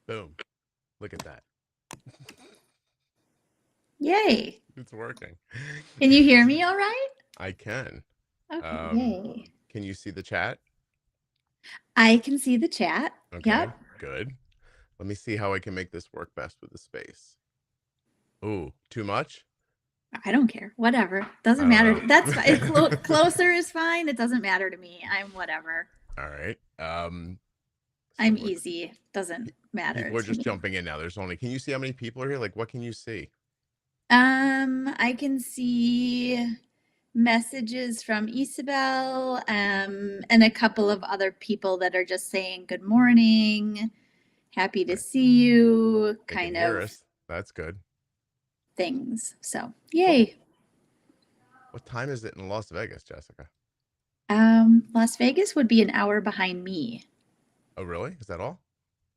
Boom. Look at that. Yay. It's working. Can you hear me all right? I can. Okay, Um, yay. can you see the chat? I can see the chat. Okay, Yep. good. Let me see how I can make this work best with the space. Ooh, too much? I don't care. Whatever. Doesn't I don't matter. know. That's fine. Closer is fine. It doesn't matter to me. I'm whatever. All right. So I'm what easy. Doesn't matter people are to just me. jumping in now. There's only, can you see how many people are here? Like, what can you see? I can see messages from Isabel, and a couple of other people that are just saying good morning, happy to Right. see you, They can kind hear of us. That's good. things. So, Cool. yay. What time is it in Las Vegas, Jessica? Las Vegas would be an hour behind me. Oh, really? Is that all?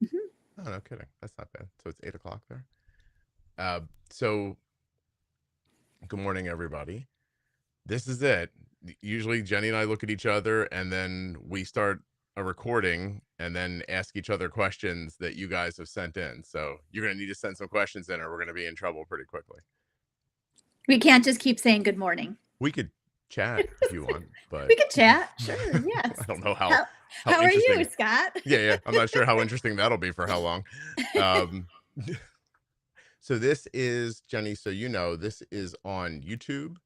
Mhm. Oh, no kidding. That's not bad. So it's 8 o'clock there. So good morning, everybody. This is it. Usually Jenny and I look at each other and then we start a recording and then ask each other questions that you guys have sent in. So you're going to need to send some questions in or we're going to be in trouble pretty quickly. We can't just keep saying good morning. We could chat if you want, but We could chat. Sure. Yes. I don't know how How, how how are you, interesting. Scott? Yeah, yeah. I'm not sure how interesting that'll be for how long. Um so this is Jenny, so you know, this is on YouTube.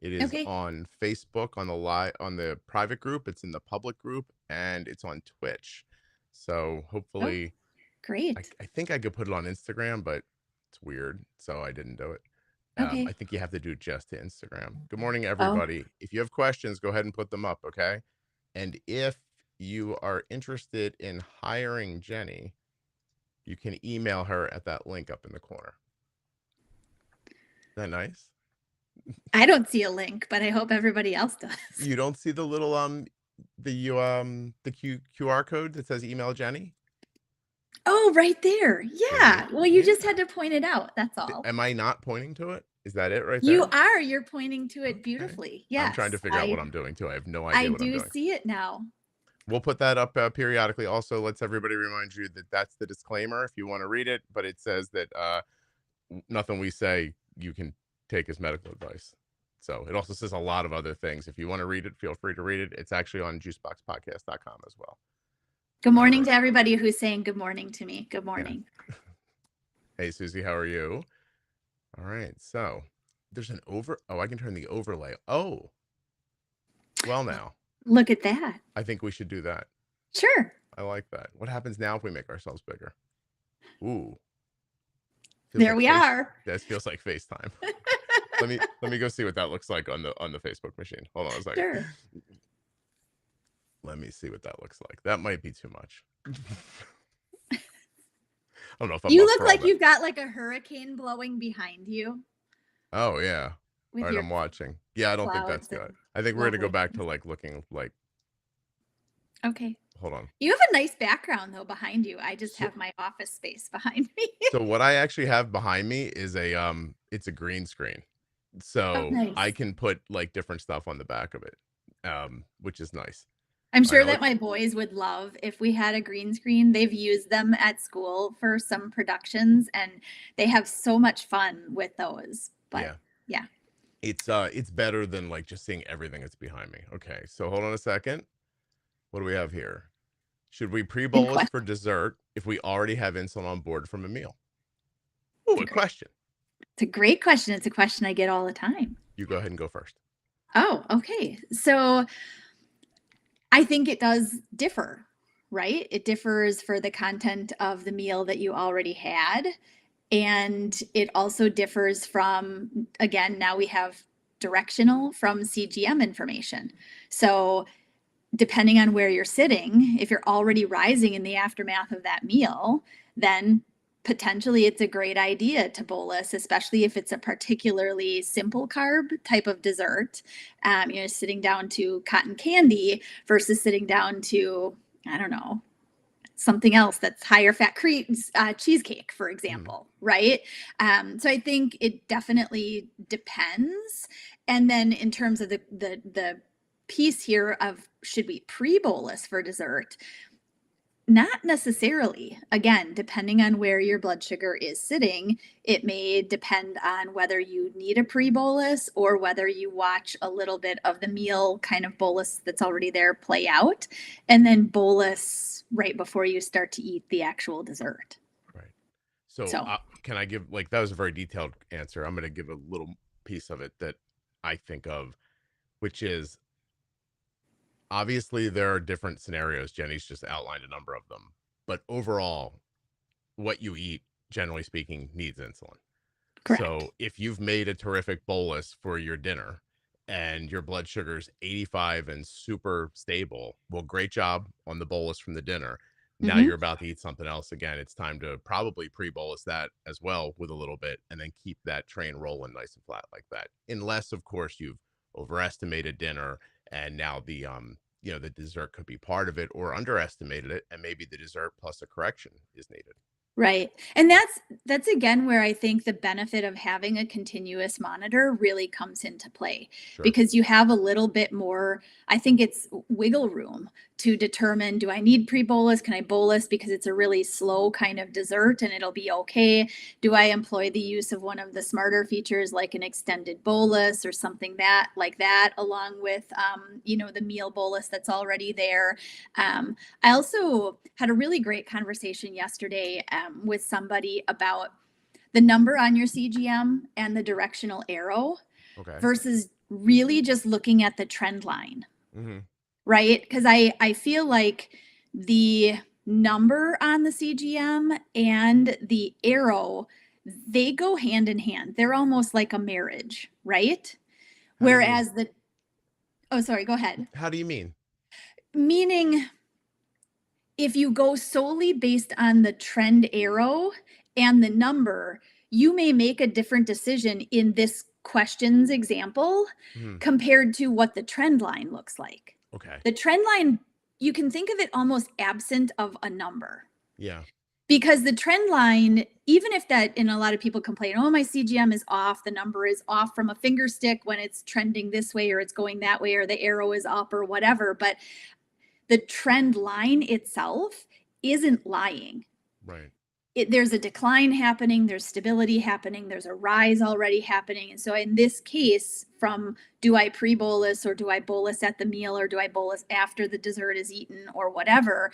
It is Okay. on Facebook on the live on the private group. It's in the public group, and it's on Twitch. So Oh, hopefully, I, great. I think I could put it on Instagram, but it's weird, so I didn't do it. I Okay. think you have to do it just to Instagram. Good morning, Oh, everybody. If you have questions, go ahead and put them up, okay? And if you are interested in hiring Jenny, you can email her at that link up in the corner. Is that nice? I don't see a link, but I hope everybody else does. You don't see the little the QR code that says email Jenny? Oh, right there. See? Yeah. Well, you Yeah. just had to point it out. That's all. Am I not pointing to it? Is that it right You there? are. You're pointing to it Okay. beautifully. I'm trying to Yes. figure out what I I'm doing too. I have no I idea what I'm do doing. see it now. We'll put that up periodically. Also, let's everybody remind you that that's the disclaimer if you want to read it, but it says that nothing we say you can take as medical advice. So it also says a lot of other things. If you want to read it, feel free to read it. It's actually on juiceboxpodcast.com as well. Good All morning right. to everybody who's saying good morning to me. Good Yeah. morning. Hey, Susie, how are you? All right. So there's an oh, I can turn the overlay. Oh, well, now Look at that. I think we should do that. Sure. I like that. What happens now if we make ourselves bigger? Ooh, feels There like we face. are. This feels like FaceTime. Let me go see what that looks like on the Facebook machine. Hold on a second. Sure. Let me see what that looks like. That might be too much. I don't know if I'm You up look for all like that. you've got like a hurricane blowing behind you Oh yeah. All with right, your I'm watching. Yeah, I don't think that's clouds good. and I think we're gonna go lovely back to things. like looking like. Okay. Hold on. You have a nice background though behind you. I just So have my office space behind me. so what I actually have behind me is it's a green screen. Oh, So I nice. can put like different stuff on the back of it. Which is nice. I'm All right, sure now that let's my boys would love if we had a green screen. They've used them at school for some productions and they have so much fun with those. But yeah. yeah. It's better than like just seeing everything that's behind me. Okay, so hold on a second. What do we have here? Should we Good pre-bolus question. for dessert if we already have insulin on board from a meal? It's Oh, a a great, question. it's a great question. It's a question I get all the time. You go ahead and go first. Oh, okay. So I think it does differ, right? It differs for the content of the meal that you already had. And it also differs from, again, now we have directional from CGM information. So depending on where you're sitting, if you're already rising in the aftermath of that meal, then potentially it's a great idea to bolus, especially if it's a particularly simple carb type of dessert. Sitting down to cotton candy versus sitting down to, I don't know, something else that's higher fat cheesecake, for Mm, example, right? So I think it definitely depends. And then in terms of the piece here of should we pre-bolus for dessert, Not necessarily. Again, depending on where your blood sugar is sitting, it may depend on whether you need a pre-bolus or whether you watch a little bit of the meal kind of bolus that's already there play out, and then bolus right before you start to eat the actual dessert. Right. So, So, can I give, like, that was a very detailed answer. I'm going to give a little piece of it that I think of, which is obviously there are different scenarios. Jenny's just outlined a number of them. But overall, what you eat, generally speaking, needs insulin. correct. So if you've made a terrific bolus for your dinner and your blood sugar's 85 and super stable, well, great job on the bolus from the dinner. Now Mhm. you're about to eat something else again. It's time to probably pre-bolus that as well with a little bit and then keep that train rolling nice and flat like that. Unless, of course, you've overestimated dinner and now the dessert could be part of it, or underestimated it and maybe the dessert plus a correction is needed. Right. And that's again where I think the benefit of having a continuous monitor really comes into play, Sure. because you have a little bit more, I think it's wiggle room to determine, do I need pre-bolus? Can I bolus because it's a really slow kind of dessert and it'll be okay? Do I employ the use of one of the smarter features like an extended bolus or something that like that, along with the meal bolus that's already there? I also had a really great conversation yesterday with somebody about the number on your CGM and the directional arrow Okay. versus really just looking at the trend line, Hmm. right? Because I feel like the number on the CGM and the arrow, they go hand in hand. They're almost like a marriage, right? How do you mean? Whereas the oh, sorry, go ahead. How do you mean? Meaning, if you go solely based on the trend arrow and the number, you may make a different decision in this question's example Hmm. compared to what the trend line looks like. Okay. The trend line, you can think of it almost absent of a number, Yeah. because the trend line, even if that, and a lot of people complain, oh, my CGM is off, the number is off from a finger stick when it's trending this way or it's going that way or the arrow is up or whatever. But the trend line itself isn't lying. Right. There's a decline happening, there's stability happening, there's a rise already happening. And so, in this case, from do I pre bolus or do I bolus at the meal or do I bolus after the dessert is eaten or whatever,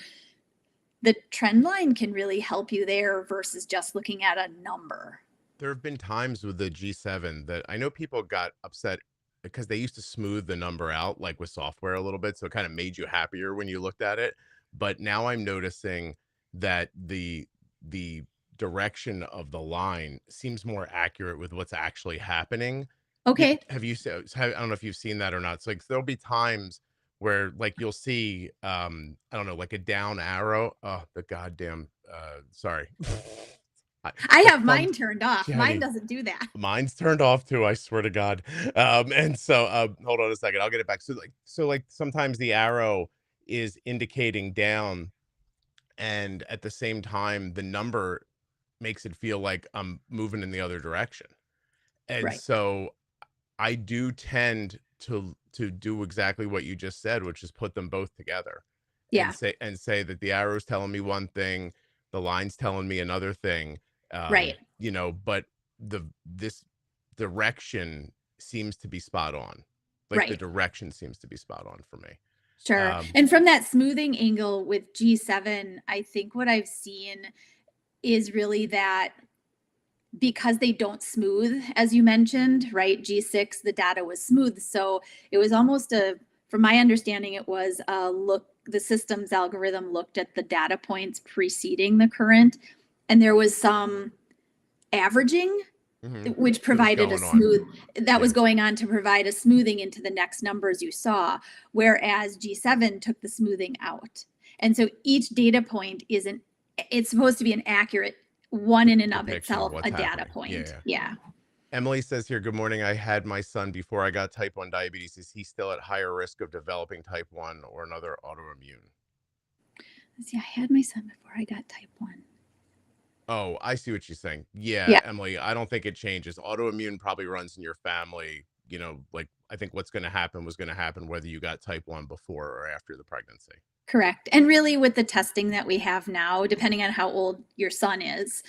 the trend line can really help you there versus just looking at a number. There have been times with the G7 that I know people got upset because they used to smooth the number out, like with software a little bit. So it kind of made you happier when you looked at it. But now I'm noticing that the direction of the line seems more accurate with what's actually happening. Okay. Have you I don't know if you've seen that or not. So like there'll be times where like you'll see I don't know, like a down arrow. Oh, the goddamn sorry. I The have fun mine turned off. Mine Jenny. doesn't do that. Mine's turned off too, I swear to God. And so, hold on a second, I'll get it back. So, like, sometimes the arrow is indicating down, and at the same time, the number makes it feel like I'm moving in the other direction. And Right. so I do tend to do exactly what you just said, which is put them both together and Yeah. say that the arrow's telling me one thing, the line's telling me another thing. Right. But this direction seems to be spot on. Like the Right. direction seems to be spot on for me. Sure. Um, And from that smoothing angle with G7, I think what I've seen is really that because they don't smooth, as you mentioned, right? G6, the data was smooth. So it was almost from my understanding, it was the system's algorithm looked at the data points preceding the current, and there was some averaging mhm, which that was provided a going on. smooth that was Yeah. going on to provide a smoothing into the next numbers you saw, whereas G7 took the smoothing out. And so each data point isn't, it's supposed to be an accurate one in and of Depiction of itself what's a data happening. Yeah, point. yeah. Yeah. Emily says here, good morning. I had my son before I got type 1 diabetes. Is he still at higher risk of developing type 1 or another autoimmune? Let's see, I had my son before I got type 1. Oh, I see what she's saying. Yeah, Yeah. Emily, I don't think it changes. Autoimmune probably runs in your family. Like I think what's going to happen was going to happen whether you got type 1 before or after the pregnancy. Correct. And really, with the testing that we have now, depending on how old your son is,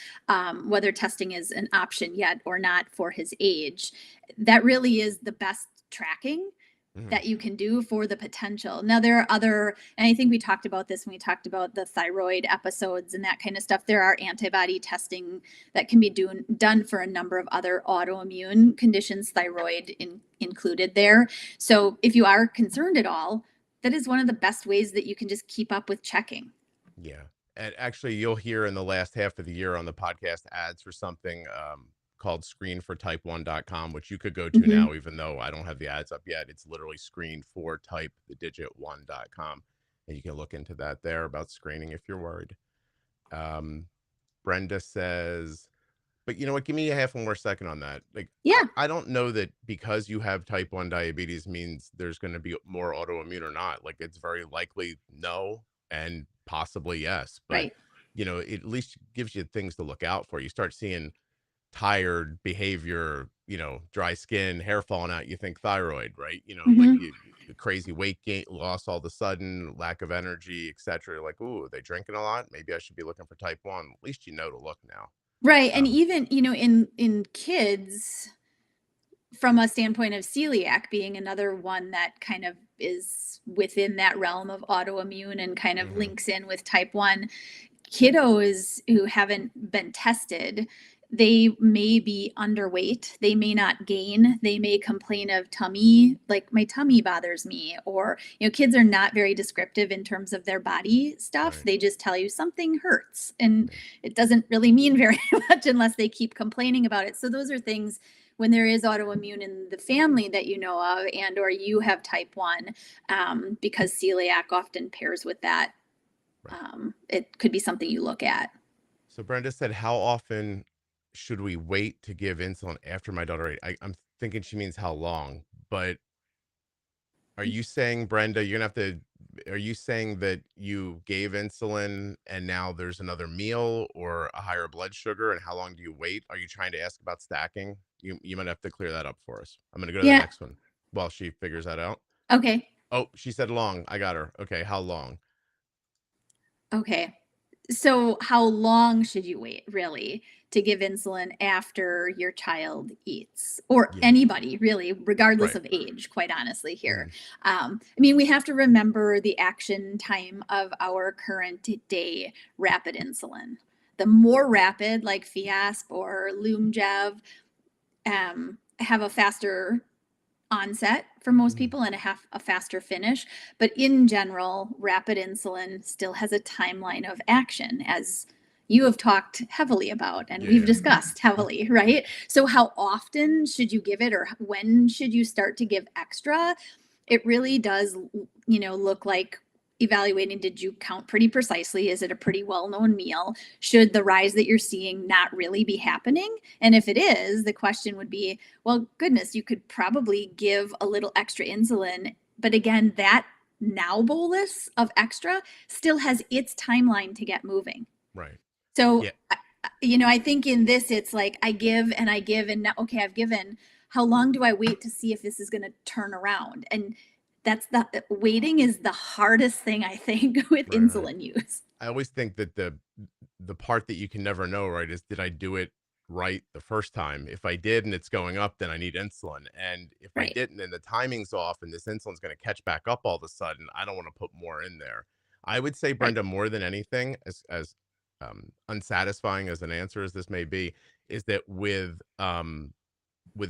whether testing is an option yet or not for his age, that really is the best tracking Mhm. that you can do for the potential. Now, there are other, and I think we talked about this when we talked about the thyroid episodes and that kind of stuff. There are antibody testing that can be done for a number of other autoimmune conditions, thyroid included there. So, if you are concerned at all, that is one of the best ways that you can just keep up with checking. Yeah. And actually, you'll hear in the last half of the year on the podcast ads for something called screenfortype1.com, which you could go to Hmm. now, even though I don't have the ads up yet. It's literally screen for type the digit 1.com. And you can look into that there about screening if you're worried. Um, Brenda says, but you know what? Give me a half one more second on that. Like, I, Yeah, I don't know that because you have type 1 diabetes means there's going to be more autoimmune or not. Like, it's very likely no, and possibly yes. But, right. it at least gives you things to look out for. You start seeing tired behavior, dry skin, hair falling out. You think thyroid, right? Like Hmm. the crazy weight gain, loss all of a sudden, lack of energy, etc. Like, ooh, are they drinking a lot? Maybe I should be looking for type 1. At least you know to look now. Right. And Um, even, in kids, from a standpoint of celiac being another one that kind of is within that realm of autoimmune and kind of mhm, links in with type 1 kiddos who haven't been tested, they may be underweight, they may not gain, they may complain of tummy, like my tummy bothers me, or kids are not very descriptive in terms of their body stuff, right. they just tell you something hurts, and Yeah. it doesn't really mean very much unless they keep complaining about it. So those are things, when there is autoimmune in the family that you know of, and or you have type 1, because celiac often pairs with that, Right. it could be something you look at. So Brenda said, "How often should we wait to give insulin after my daughter ate?" I'm thinking she means how long, but are you saying, Brenda, you're gonna have to? Are you saying that you gave insulin and now there's another meal or a higher blood sugar, and how long do you wait? Are you trying to ask about stacking? You might have to clear that up for us. I'm gonna go to the Yeah. next one while she figures that out. Okay. Oh, she said long. I got her. Okay, how long? Okay. So, how long should you wait, really, to give insulin after your child eats, or Yeah. anybody, really, regardless Right. of age? Quite honestly, here, Mhm. I mean, we have to remember the action time of our current day rapid insulin. The more rapid, like Fiasp or Lumjev, have a faster onset for most Mhm. people and a faster finish. But in general, rapid insulin still has a timeline of action, as you have talked heavily about and Yeah. we've Yeah. discussed heavily, right? So, how often should you give it, or when should you start to give extra? It really does, look like evaluating, did you count pretty precisely? Is it a pretty well known meal? Should the rise that you're seeing not really be happening? And if it is, the question would be, well, goodness, you could probably give a little extra insulin. But again, that now bolus of extra still has its timeline to get moving. Right. So, Yeah. I think in this, it's like I give and I give, and now, okay, I've given. How long do I wait to see if this is going to turn around? And that's the waiting is the hardest thing, I think, with Right. Right. insulin use. I always think that the part that you can never know, right, is did I do it right the first time? If I did and it's going up, then I need insulin. And if I Right. didn't and the timing's off and this insulin's going to catch back up all of a sudden, I don't want to put more in there. I would say, Right. Brenda, more than anything, as unsatisfying as an answer as this may be, is that with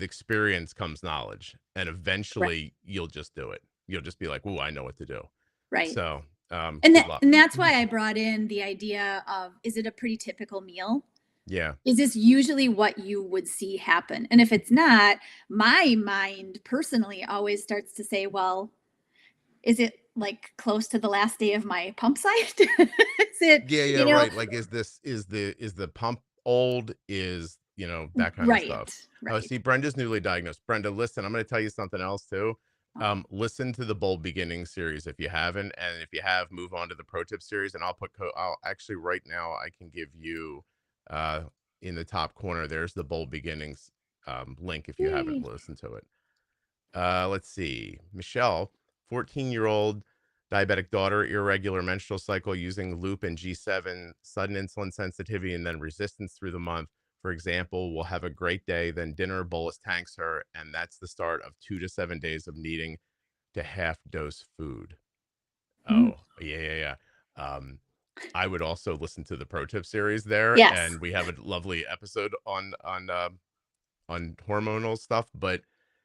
experience comes knowledge, and Right. eventually you'll just do it. You'll just be like, "Ooh, I know what to do." Right. So, And good that luck. and that's why I brought in the idea of, is it a pretty typical meal? Yeah. Is this usually what you would see happen? And if it's not, my mind personally always starts to say, well, is it like close to the last day of my pump site? Is it, Yeah, yeah, you know, right. Like, is the pump old? Is, that kind of right, stuff. Oh, right. see, Brenda's newly diagnosed. Brenda, listen, I'm going to tell you something else too. Oh, Listen to the Bold Beginning series if you haven't, and if you have, move on to the Pro Tip series. And I'll actually right now I can give you, uh, in the top corner. There's the Bold Beginnings link if you haven't yay. listened to it. Let's see, Michelle, 14-year-old. Diabetic daughter, irregular menstrual cycle using loop and G7, sudden insulin sensitivity, and then resistance through the month. For example, will have a great day, then dinner bolus tanks her, and that's the start of 2 to 7 days of needing to half dose food. Mm. Oh, yeah, yeah, yeah. I would also listen to the pro tip series there, Yes, and we have a lovely episode on hormonal stuff. But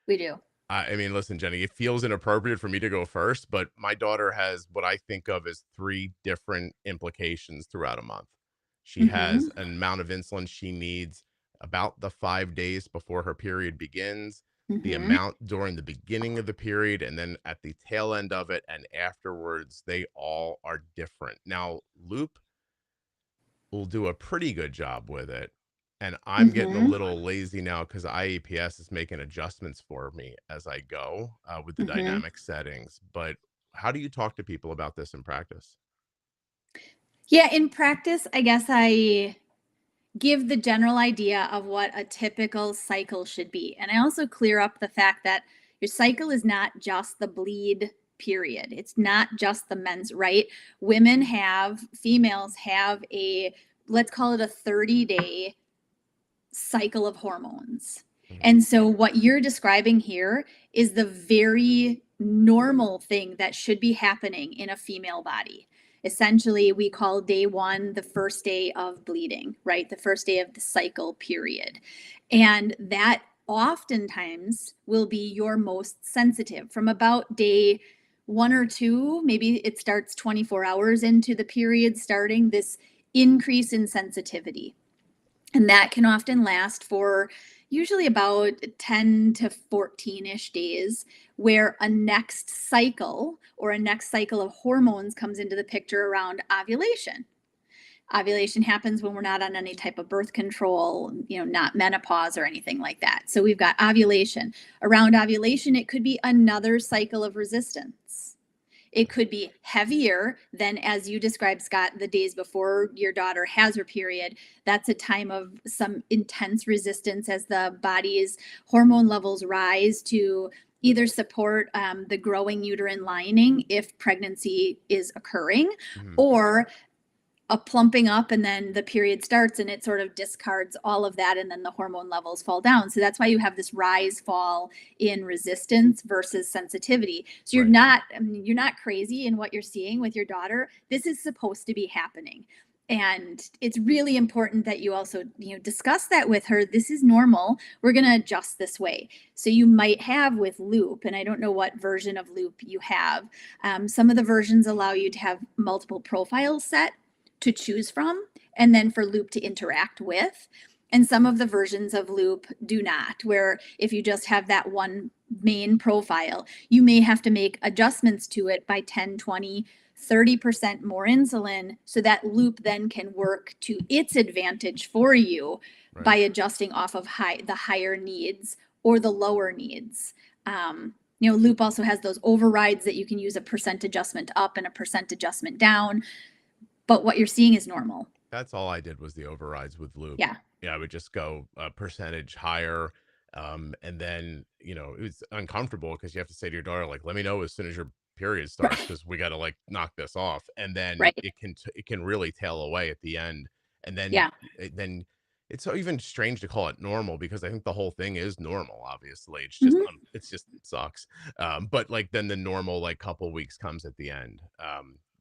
we do. I mean, listen, Jenny, it feels inappropriate for me to go first, but my daughter has what I think of as three different implications throughout a month. She has Mhm. an amount of insulin she needs about the 5 days before her period begins, the Mhm. amount during the beginning of the period, and then at the tail end of it and afterwards. They all are different. Now, Loop will do a pretty good job with it. And I'm getting a Mhm. little lazy now because IEPS is making adjustments for me as I go with the Mhm. dynamic settings. But how do you talk to people about this in practice? Yeah, in practice, I guess I give the general idea of what a typical cycle should be. And I also clear up the fact that your cycle is not just the bleed period. It's not just the men's, right? Females have a, let's call it a 30-day cycle of hormones. Mhm. And so, what you're describing here is the very normal thing that should be happening in a female body. Essentially, we call day one the first day of bleeding, right? The first day of the cycle period. And that oftentimes will be your most sensitive from about day one or two. Maybe it starts 24 hours into the period starting, this increase in sensitivity, and that can often last for usually about 10 to 14-ish days, where a next cycle or a next cycle of hormones comes into the picture around ovulation. Ovulation happens when we're not on any type of birth control, not menopause or anything like that. So we've got ovulation. Around ovulation, it could be another cycle of resistance. It could be heavier than, as you described, Scott, the days before your daughter has her period. That's a time of some intense resistance as the body's hormone levels rise to either support the growing uterine lining if pregnancy is occurring, Mhm. or a plumping up, and then the period starts and it sort of discards all of that, and then the hormone levels fall down. So that's why you have this rise fall in resistance versus sensitivity. So Right. you're not crazy in what you're seeing with your daughter. This is supposed to be happening, and it's really important that you also discuss that with her. This is normal. We're going to adjust this way. So you might have with Loop, and I don't know what version of Loop you have. Some of the versions allow you to have multiple profiles set to choose from, and then for Loop to interact with. And some of the versions of Loop do not, where if you just have that one main profile, you may have to make adjustments to it by 10, 20, 30% more insulin, so that Loop then can work to its advantage for you by Right. adjusting off of the higher needs or the lower needs. Loop also has those overrides that you can use a percent adjustment up and a percent adjustment down, but what you're seeing is normal. That's all I did was the overrides with Loop. Yeah. Yeah, I would just go a percentage higher. And then, it was uncomfortable because you have to say to your daughter, like, let me know as soon as your period starts because we got to like knock this off. And then Right. it can really tail away at the end. And then, Yeah. then it's so even strange to call it normal because I think the whole thing is normal. Obviously, Hmm. it's just it sucks. But like then the normal like couple weeks comes at the end.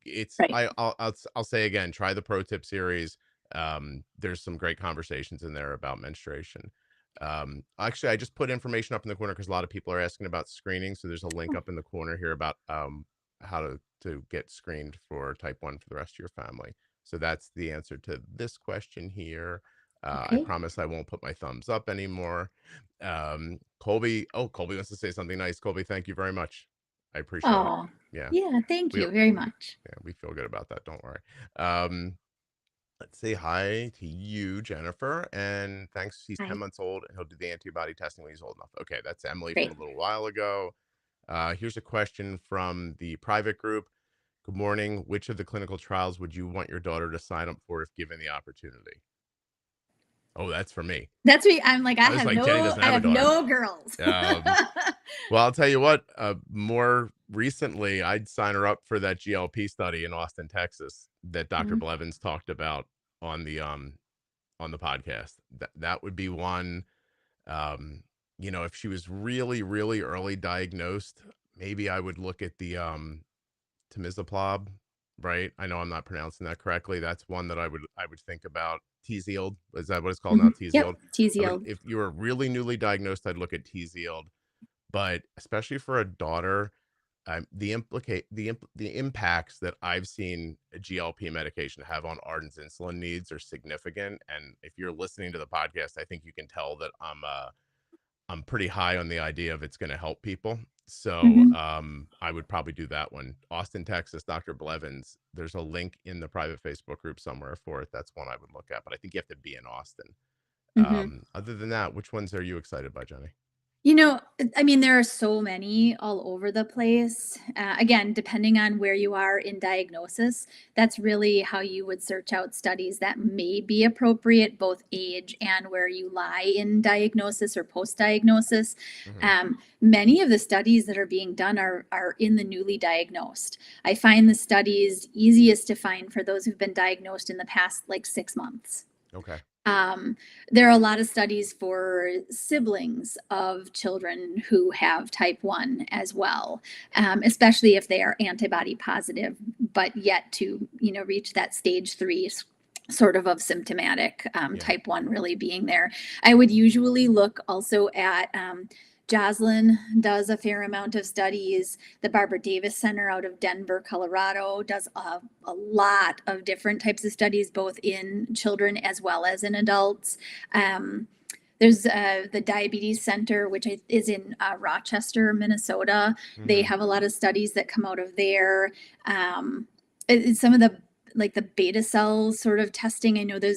It's Right. I'll say again, try the pro tip series. There's some great conversations in there about menstruation. Actually, I just put information up in the corner because a lot of people are asking about screening. So there's a link Oh, up in the corner here about how to get screened for type 1 for the rest of your family. So that's the answer to this question here. I okay. promise I won't put my thumbs up anymore. Colby, oh, Colby wants to say something nice. Colby, thank you very much. I appreciate it. Oh, Yeah, yeah. Thank we you very much. yeah, we feel good about that. Don't worry. Um, let's say hi to you, Jennifer, and thanks. He's 10 Hi. months old, and he'll do the antibody testing when he's old enough. Okay, that's Emily from Great. a little while ago. Here's a question from the private group. Good morning. Which of the clinical trials would you want your daughter to sign up for if given the opportunity? Oh, that's for me. That's me. I'm like, I was like, Jenny doesn't I have a have daughter. no girls. Um, well, I'll tell you what, more recently I'd sign her up for that GLP study in Austin, Texas that Dr. Mhm. Blevins talked about on the podcast. That would be one. Um, if she was really, really early diagnosed, maybe I would look at the temizolol, right? I know I'm not pronouncing that correctly. That's one that I would think about. Tzield, is that what it's called now? Mhm. Tzield. Yep, TZO. If you were really newly diagnosed, I'd look at Tzield. But especially for a daughter, the impacts that I've seen a GLP medication have on Arden's insulin needs are significant. And if you're listening to the podcast, I think you can tell that I'm pretty high on the idea of it's going to help people. So Mhm. I would probably do that one. Austin, Texas, Dr. Blevins. There's a link in the private Facebook group somewhere for it. That's one I would look at, but I think you have to be in Austin. Mhm. Other than that, which ones are you excited by, Jenny? I mean, there are so many all over the place. Again, depending on where you are in diagnosis, that's really how you would search out studies that may be appropriate, both age and where you lie in diagnosis or post diagnosis. Hmm. Many of the studies that are being done are in the newly diagnosed. I find the studies easiest to find for those who've been diagnosed in the past like 6 months. Okay. Um, there are a lot of studies for siblings of children who have type 1 as well, especially if they are antibody positive, but yet to, reach that stage 3 sort of symptomatic, Yeah. type 1 really being there. I would usually look also at Jocelyn does a fair amount of studies. The Barbara Davis Center out of Denver, Colorado does a lot of different types of studies, both in children as well as in adults. Um, there's the Diabetes Center, which is in Rochester, Minnesota. They Hmm. have a lot of studies that come out of there. Some of the like the beta cell sort of testing. I know there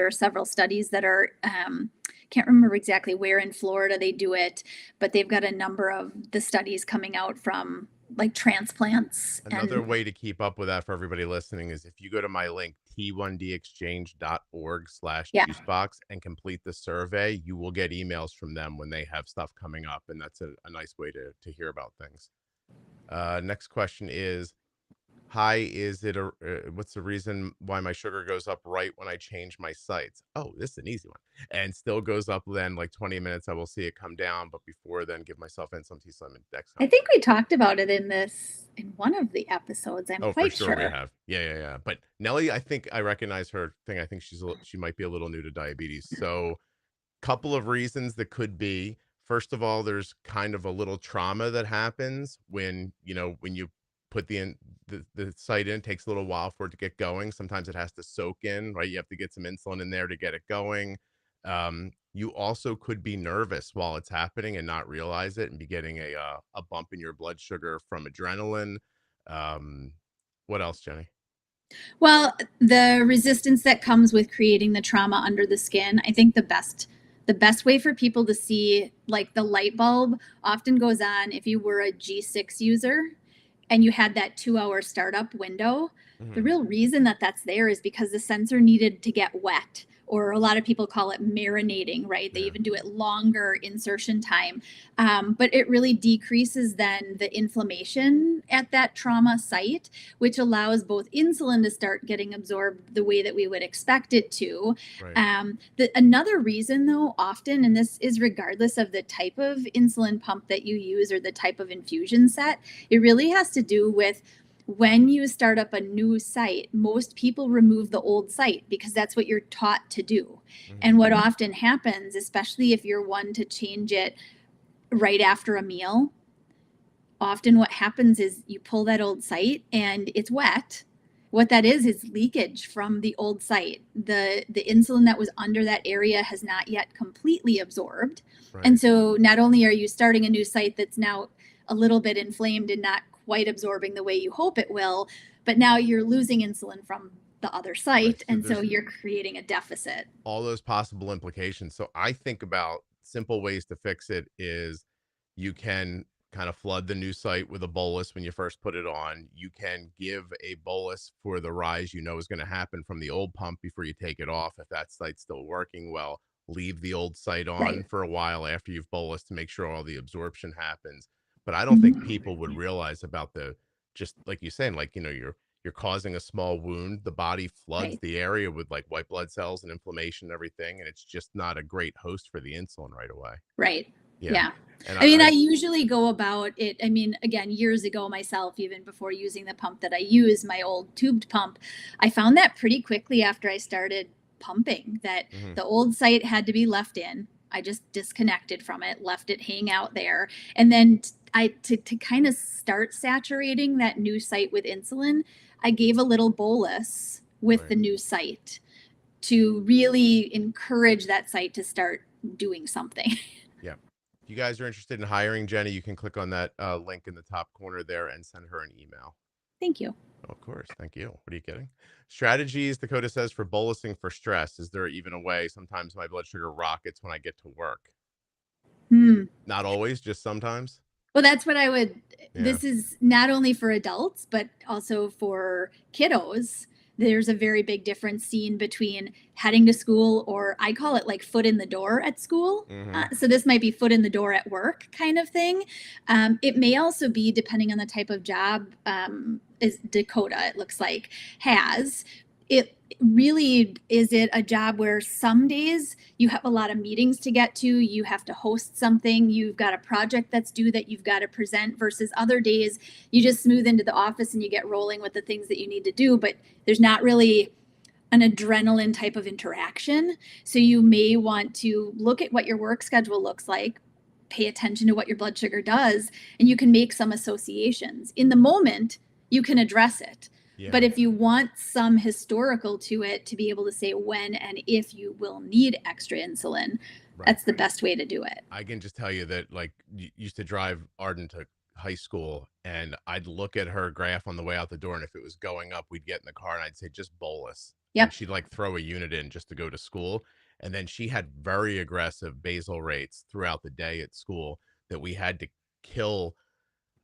are several studies that are can't remember exactly where in Florida they do it, but they've got a number of the studies coming out from like transplants Another and way to keep up with that for everybody listening is if you go to my link, t1dexchange.org slash yeah. juicebox and complete the survey, you will get emails from them when they have stuff coming up. And that's a nice way to hear about things. Next question is, hi, what's the reason why my sugar goes up right when I change my sites? Oh, this is an easy one. And still goes up then like 20 minutes. I will see it come down, but before then, give myself insulin, T-Slim, and Dexcom. I think we talked about it in one of the episodes, I'm Oh, for quite sure we sure. have. Yeah, yeah, yeah. But Nelly, I think I recognize her thing. I think she might be a little new to diabetes. So, couple of reasons that could be. First of all, there's kind of a little trauma that happens when you put the site in. It takes a little while for it to get going. Sometimes it has to soak in, right? You have to get some insulin in there to get it going. You also could be nervous while it's happening and not realize it and be getting a bump in your blood sugar from adrenaline. Um, what else, Jenny? Well, the resistance that comes with creating the trauma under the skin, I think the best way for people to see like the light bulb often goes on if you were a G6 user and you had that 2-hour startup window. The Hmm. real reason that that's there is because the sensor needed to get wet, or a lot of people call it marinating, right? They Yeah, even do it longer insertion time. But it really decreases then the inflammation at that trauma site, which allows both insulin to start getting absorbed the way that we would expect it to. right, Another reason, though, often, and this is regardless of the type of insulin pump that you use or the type of infusion set, it really has to do with when you start up a new site, most people remove the old site because that's what you're taught to do. And hmm, what often happens, especially if you're one to change it right after a meal, often what happens is you pull that old site and it's wet. What that is leakage from the old site. The insulin that was under that area has not yet completely absorbed. And right. so not only are you starting a new site that's now a little bit inflamed and not quite absorbing the way you hope it will, but now you're losing insulin from the other Right. site, So and so there's you're creating a deficit. all those possible implications. So I think about simple ways to fix it is you can kind of flood the new site with a bolus when you first put it on. You can give a bolus for the rise you know is going to happen from the old pump before you take it off. If that site's still working well, leave the old site on Right. for a while after you've bolus to make sure all the absorption happens. but I don't think Mhm. people would realize about the, just like you're saying, like, you're causing a small wound, the body floods Right. the area with like white blood cells and inflammation and everything, and it's just not a great host for the insulin right away. Right. Yeah. Yeah. And I mean, I I usually go about it. I mean, again, years ago myself, even before using the pump that I use, my old tubed pump, I found that pretty quickly after I started pumping that mhm, the old site had to be left in. I just disconnected from it, left it hang out there. And then to kind of start saturating that new site with insulin, I gave a little bolus with right. the new site to really encourage that site to start doing something. Yeah. If you guys are interested in hiring Jenny, you can click on that link in the top corner there and send her an email. Thank you. Oh, of course. Thank you. What are you kidding? Strategies, Dakota says, for bolusing for stress. Is there even a way? Sometimes my blood sugar rockets when I get to work. Hmm. Not always, just sometimes. Well, that's what I would. Yeah. This is not only for adults, but also for kiddos. There's a very big difference seen between heading to school, or I call it like foot in the door at school. Mm-hmm. So this might be foot in the door at work kind of thing. It may also be depending on the type of job, is Dakota, it looks like, has. It really is it a job where some days you have a lot of meetings to get to, you have to host something, you've got a project that's due that you've got to present, versus other days you just smooth into the office and you get rolling with the things that you need to do, but there's not really an adrenaline type of interaction. So you may want to look at what your work schedule looks like, pay attention to what your blood sugar does, and you can make some associations. In the moment, you can address it. But Yeah. if you want some historical to it to be able to say when and if you will need extra insulin, Right. that's the best way to do it. I can just tell you that, like, used to drive Arden to high school, and I'd look at her graph on the way out the door, and if it was going up, we'd get in the car, and I'd say, just bolus. And Yep. she'd like throw a unit in just to go to school. And then she had very aggressive basal rates throughout the day at school that we had to kill.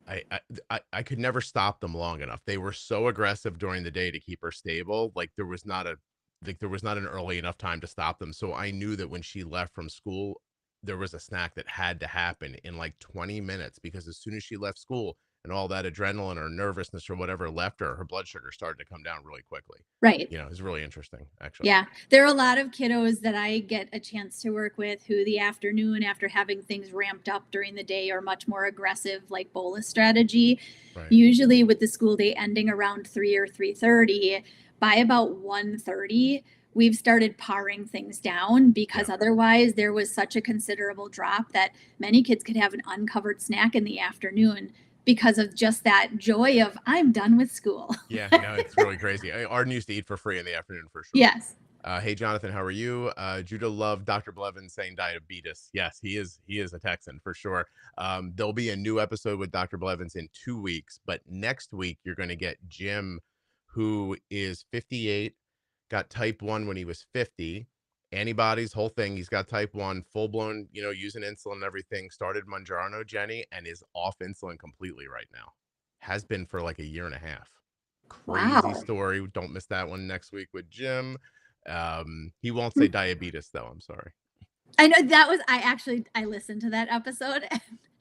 I could never stop them long enough. They were so aggressive during the day to keep her stable. There was not an early enough time to stop them. So I knew that when she left from school, there was a snack that had to happen in like 20 minutes, because as soon as she left school and all that adrenaline or nervousness or whatever left her, her blood sugar started to come down really quickly. Right. It's really interesting, actually. Yeah, there are a lot of kiddos that I get a chance to work with who the afternoon, after having things ramped up during the day, are much more aggressive, like bolus strategy. Right. Usually with the school day ending around 3 or 3:30, by about 1:30, we've started paring things down, Yeah. because otherwise there was such a considerable drop that many kids could have an uncovered snack in the afternoon because of just that joy of I'm done with school. Yeah. No, it's really crazy. Arden used to eat for free in the afternoon for sure. Yes. Hey Jonathan, how are you? Judah loved Dr. Blevins saying diabetes. Yes, he is a Texan for sure. There'll be a new episode with Dr. Blevins in 2 weeks, but next week you're going to get Jim, who is 58, got type 1 when he was 50, antibodies, whole thing. He's got type 1, full blown, using insulin and everything. Started Mounjaro, Jenny, and is off insulin completely right now. Has been for like a year and a half. Crazy Wow. story. Don't miss that one next week with Jim. He won't say Hmm. diabetes though. I'm sorry. I know that was I listened to that episode,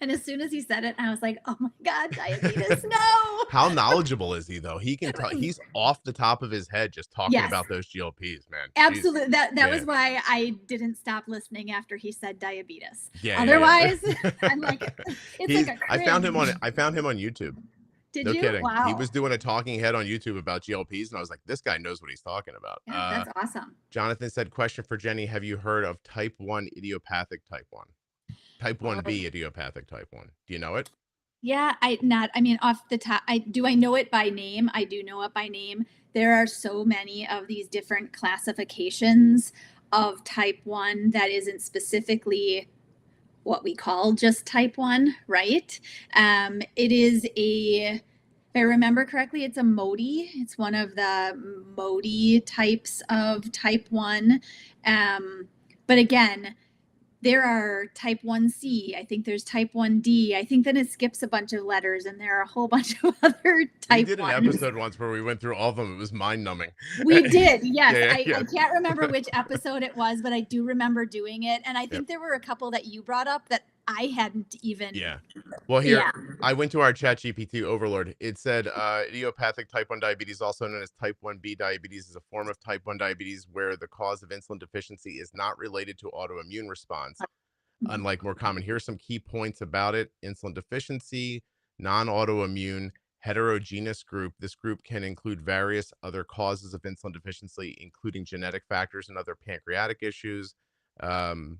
and as soon as he said it, I was like, "Oh my god, diabetes, no." How knowledgeable is he though? He can tell. He's off the top of his head just talking Yes, about those GLPs, man. Jeez. absolutely. That Yeah. was why I didn't stop listening after he said diabetes. Yeah. Otherwise, I'm like, it's like He's. a I found him on. cringe. I found him on YouTube. Did No you? kidding. He Wow. was doing a talking head on YouTube about GLPs, and I was like, this guy knows what he's talking about. Yeah, that's awesome. Jonathan said, question for Jenny. Have you heard of type 1 idiopathic type 1? Type Oh. 1B idiopathic type 1. Do you know it? Yeah, I mean, off the top, I know it by name. I do know it by name. There are so many of these different classifications of type 1 that isn't specifically what we call just type 1, right? It is if I remember correctly, it's a MODY. It's one of the MODY types of type 1. But again, there are type 1C. I think there's type 1D. I think then it skips a bunch of letters, and there are a whole bunch of other We type did an 1s. episode once where we went through all of them. It was mind numbing. We did, yes. Yeah, I yeah, can't remember yeah. which episode it was, but I do remember doing it. And I Yep. think there were a couple that you brought up that I hadn't even, Yeah. Well, here, yeah. I went to our ChatGPT overlord. It said idiopathic type 1 diabetes, also known as type 1B diabetes, is a form of type 1 diabetes where the cause of insulin deficiency is not related to autoimmune response. Unlike more common, here are some key points about it: insulin deficiency, non autoimmune, heterogeneous group. This group can include various other causes of insulin deficiency, including genetic factors and other pancreatic issues. Um,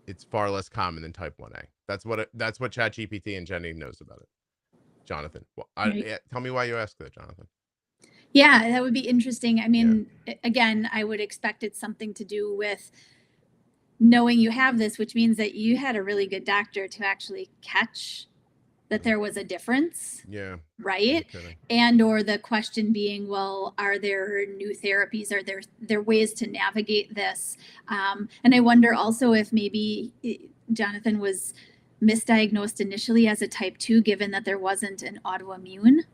it's far less common than type 1A. That's what ChatGPT and Jenny knows about it. Jonathan, well, Right. tell me why you asked that, Jonathan. Yeah, that would be interesting. I Yeah. mean, again, I would expect it's something to do with knowing you have this, which means that you had a really good doctor to actually catch that Mhm. there was a difference, Yeah. No right? kidding. And or the question being, well, are there new therapies? Are there ways to navigate this? And I wonder also if maybe Jonathan was misdiagnosed initially as a type 2, given that there wasn't an autoimmune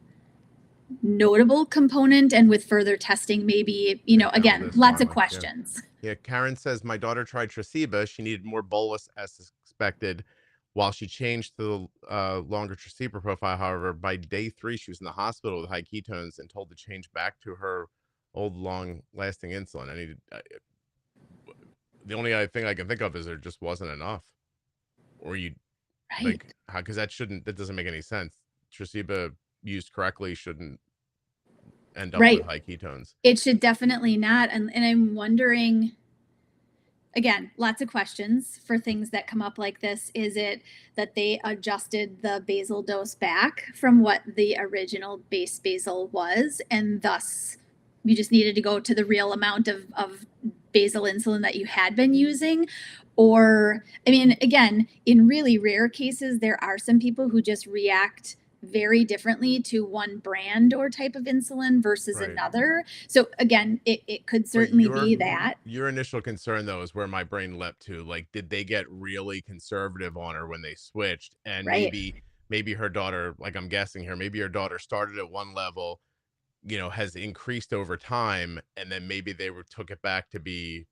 notable component, and with further testing, maybe, They found again, this lots of finally. Yeah. questions. Yeah, Karen says my daughter tried Tresiba. She needed more bolus as expected. While she changed to the longer Tresiba profile, however, by day 3 she was in the hospital with high ketones and told to change back to her old long-lasting insulin. I needed the only other thing I can think of is there just wasn't enough, or you Right. like how because that doesn't make any sense. Tresiba used correctly shouldn't end up with Right. high ketones. It should definitely not. And I'm wondering, again, lots of questions for things that come up like this. Is it that they adjusted the basal dose back from what the original base basal was, and thus you just needed to go to the real amount of basal insulin that you had been using? Or, I mean, again, in really rare cases, there are some people who just react very differently to one brand or type of insulin versus Right. another. So again, it could But certainly be that. your initial concern though is where my brain leapt to. Like, did they get really conservative on her when they switched? And Right. maybe her daughter, like I'm guessing here, maybe her daughter started at one level, has increased over time, and then maybe they were took it back to be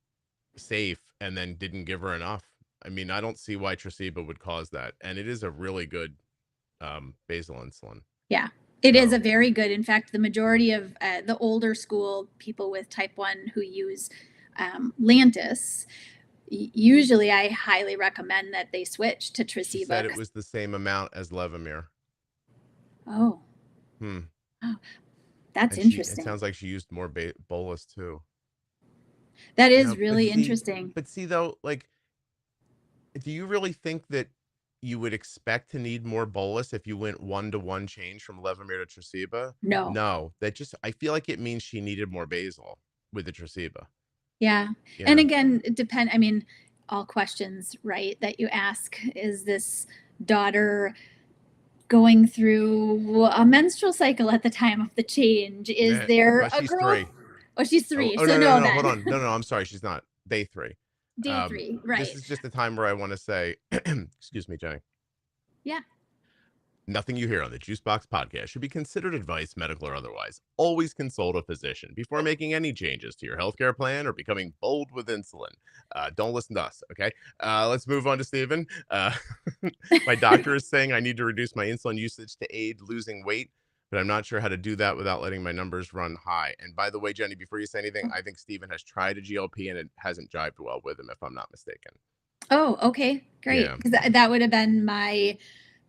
safe and then didn't give her enough. I mean, I don't see why Tresiba would cause that. And it is a really good basal insulin. Yeah, it is a So very good. In fact, the yeah. majority of the older school people with type 1 who use Lantus, usually I highly recommend that they switch to She Tresiba. said it was the same amount as Levemir. Oh, Hmm. oh, that's And it interesting. sounds like she used more bolus too. That is Now, really interesting. but see though, like, do you really think that you would expect to need more bolus if you went 1-to-1 change from Levemir to Tresiba? No. No, I feel like it means she needed more basal with the Tresiba. Yeah. And Yeah. again, it depend. I mean, all questions, right, that you ask. Is this daughter going through a menstrual cycle at the time of the change? Is Yeah. there Well, a she's growth? 3. Oh, she's Oh, 3. oh So no, no, no, no, no, hold then. on. No, no, I'm sorry. She's not. Day 3. Day 3, This right. is just a time where I want to say, excuse me, Jenny. Yeah. Nothing you hear on the Juicebox podcast should be considered advice, medical or otherwise. Always consult a physician before making any changes to your healthcare plan or becoming bold with insulin. Don't listen to us, okay? Let's move on to Stephen. My doctor is saying I need to reduce my insulin usage to aid losing weight, but I'm not sure how to do that without letting my numbers run high. And by the way, Jenny, before you say anything, I think Stephen has tried a GLP and it hasn't jived well with him, if I'm not mistaken. Oh, okay. Great. Yeah. Because that would have been my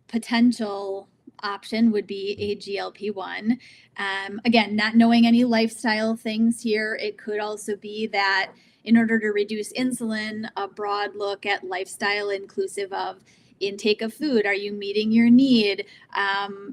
potential option, would be a GLP-1. Again, not knowing any lifestyle things here, it could also be that in order to reduce insulin, a broad look at lifestyle inclusive of intake of food. Are you meeting your need?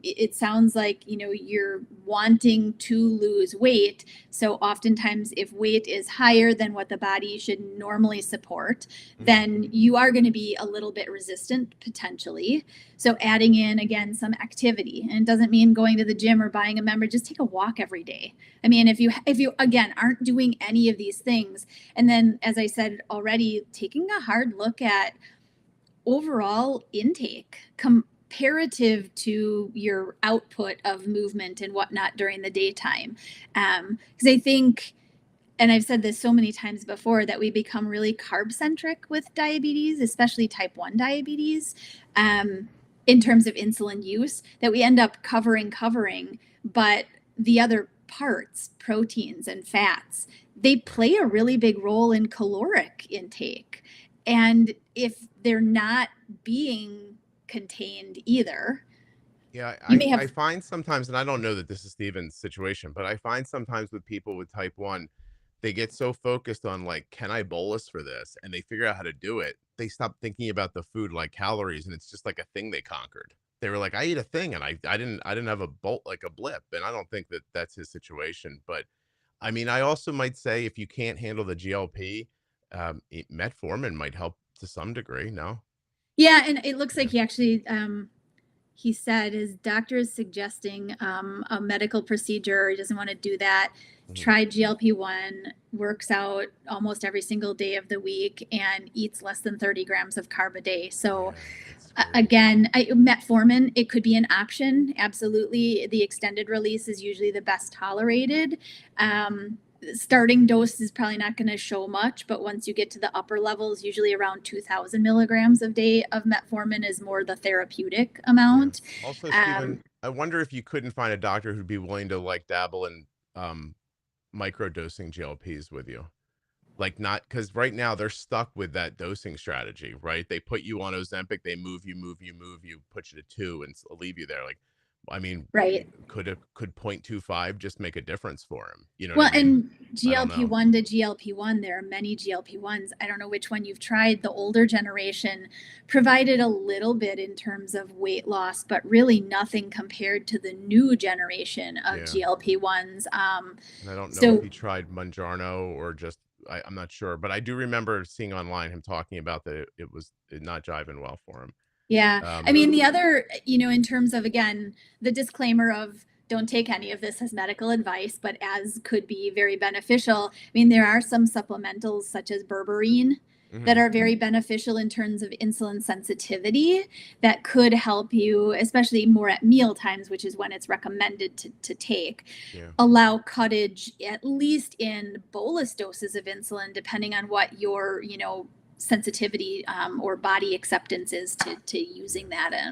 It sounds like, you're wanting to lose weight. So oftentimes, if weight is higher than what the body should normally support, Mm. then you are going to be a little bit resistant potentially. So adding in, again, some activity, and it doesn't mean going to the gym or buying a member. Just take a walk every day. I mean, if you again aren't doing any of these things, and then, as I said already, taking a hard look at overall intake comparative to your output of movement and whatnot during the daytime. Because I think and I've said this so many times before, that we become really carb centric with diabetes, especially type 1 diabetes, in terms of insulin use, that we end up covering, but the other parts, proteins and fats, they Right. play a really big role in caloric intake. And if they're not being contained either, Yeah, you may I have, find sometimes, and I don't know that this is Steven's situation, but I find sometimes with people with type 1, they get so focused on like, can I bolus for this? And they figure out how to do it. They stop thinking about the food like calories, and it's just like a thing they conquered. They were like, I eat a thing, and I didn't have a bolt like a blip, and I don't think that that's his situation. But I mean, I also might say if you can't handle the GLP, metformin might help to some degree. No, yeah, and it looks like yeah. he actually, he said his doctor is suggesting a medical procedure. He doesn't want to do that. Mhm. Tried GLP-1, works out almost every single day of the week, and eats less than 30 grams of carb a day. So, Yeah, it's crazy. again, metformin, it could be an option. Absolutely. The extended release is usually the best tolerated. Starting dose is probably not going to show much, but once you get to the upper levels, usually around 2,000 milligrams of day of metformin is more the therapeutic Yeah. amount. Also, Stephen, Um, I wonder if you couldn't find a doctor who'd be willing to like dabble in um micro dosing GLPs with you. Like not because right now they're stuck with that dosing strategy, right? They put you on Ozempic, they move you, put you to two and leave you there. Like, I mean, right. could 0.25 just make a difference for him? You know what I Well, mean? and I don't know. GLP-1 to GLP-1, there are many GLP-1s. I don't know which one you've tried. The older generation provided a little bit in terms of weight loss, but really nothing compared to the new generation of Yeah. GLP-1s. And I don't know if So he tried Mangiano or just I'm not sure, but I do remember seeing online him talking about that it was not jiving well for him. yeah. I Um, mean, the other, in terms of, again, the disclaimer of don't take any of this as medical advice, but as could be very beneficial. I mean, there are some supplementals such as berberine that mhm, are very beneficial in terms of insulin sensitivity that could help you, especially more at meal times, which is when it's recommended to take. yeah. Allow cuttage at least in bolus doses of insulin, depending on what your, sensitivity or body acceptance is to using Yeah. that.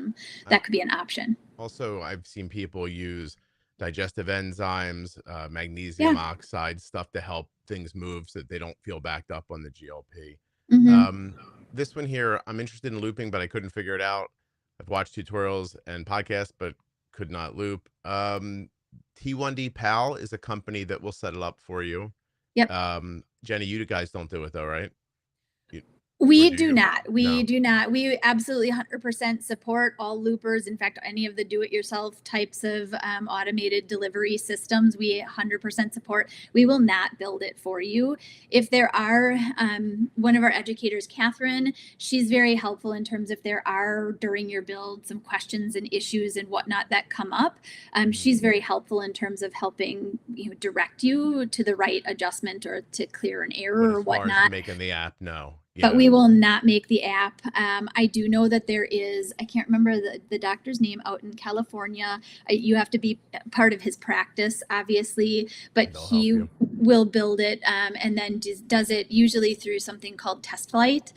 I That could be an option. also I've seen people use digestive enzymes, Yeah. magnesium oxide stuff to help things move so that they don't feel backed up on the GLP. Mm-hmm. This one here, I'm interested in looping, but I couldn't figure it out. I've watched tutorials and podcasts, but could not loop. T1D Pal is a company that will set it up for you. Yep. Jenny, you guys don't do it though, right? You, or We do do you? not. We No. do not. We absolutely 100% support all loopers. In fact, any of the do it yourself types of automated delivery systems, we 100% support. We will not build it for you. If there are, one of our educators, Catherine, she's very helpful in terms if there are during your build some questions and issues and whatnot that come up. Mhm. She's very helpful in terms of helping direct you to the right adjustment or to clear an But error or as far as whatnot, making the app, no. but Yeah. we will not make the app. I do know that there is, I can't remember the doctor's name out in California. You have to be part of his practice, obviously, but And they'll help he you. will build it and then does it usually through something called Test Flight,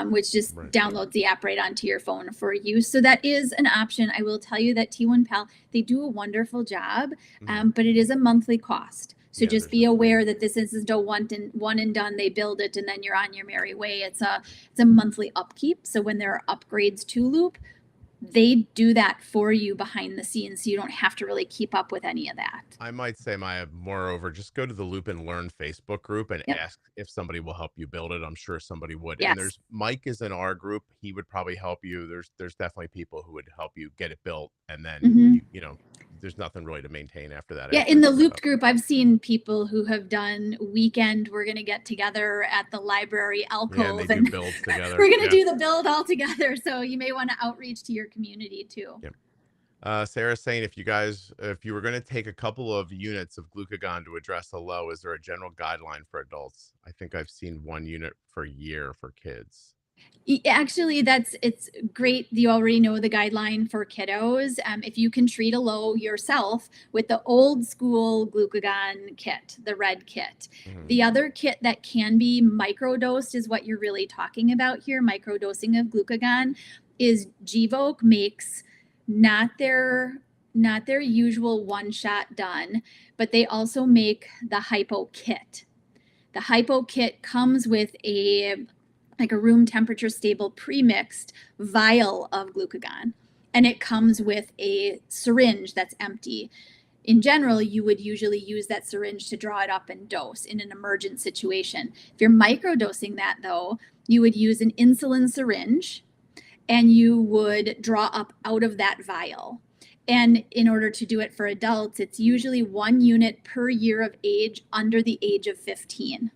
which just Right. downloads the app right onto your phone for use. So that is an option. I will tell you that T1 Pal, they do a wonderful job, Mhm. but it is a monthly cost. So Yeah, just there's be a fee. aware that this isn't a one and done. They build it and then you're on your merry way. It's a monthly upkeep. So when there are upgrades to Loop, they do that for you behind the scenes, so you don't have to really keep up with any of that. I might say my moreover, just go to the Loop and Learn Facebook group and Yep. ask if somebody will help you build it. I'm sure somebody would. And Yes. there's Mike is in our group. He would probably help you. There's definitely people who would help you get it built. And then Hmm. you know, there's nothing really to maintain after that, Yeah, after in the it's set Looped up. group, I've seen people who have done weekend. We're going to get together at the library Yeah, and they alcove do and builds together. we're going to Yeah. do the build all together. So you may want to outreach to your community too. Yep. Sarah's saying if you were going to take a couple of units of glucagon to address a low, is there a general guideline for adults? I think I've seen 1 unit per year for kids. Actually, it's great. You already know the guideline for kiddos. If you can treat a low yourself with the old school glucagon kit, the red kit. Hmm. The other kit that can be microdosed is what you're really talking about here. Microdosing of glucagon is Gvoke makes not their usual one shot done, but they also make the hypo kit. The hypo kit comes with a room temperature stable pre-mixed vial of glucagon, and it comes with a syringe that's empty. In general, you would usually use that syringe to draw it up and dose in an emergent situation. If you're microdosing that though, you would use an insulin syringe and you would draw up out of that vial. And in order to do it for adults, it's usually 1 unit per year of age under the age of 15.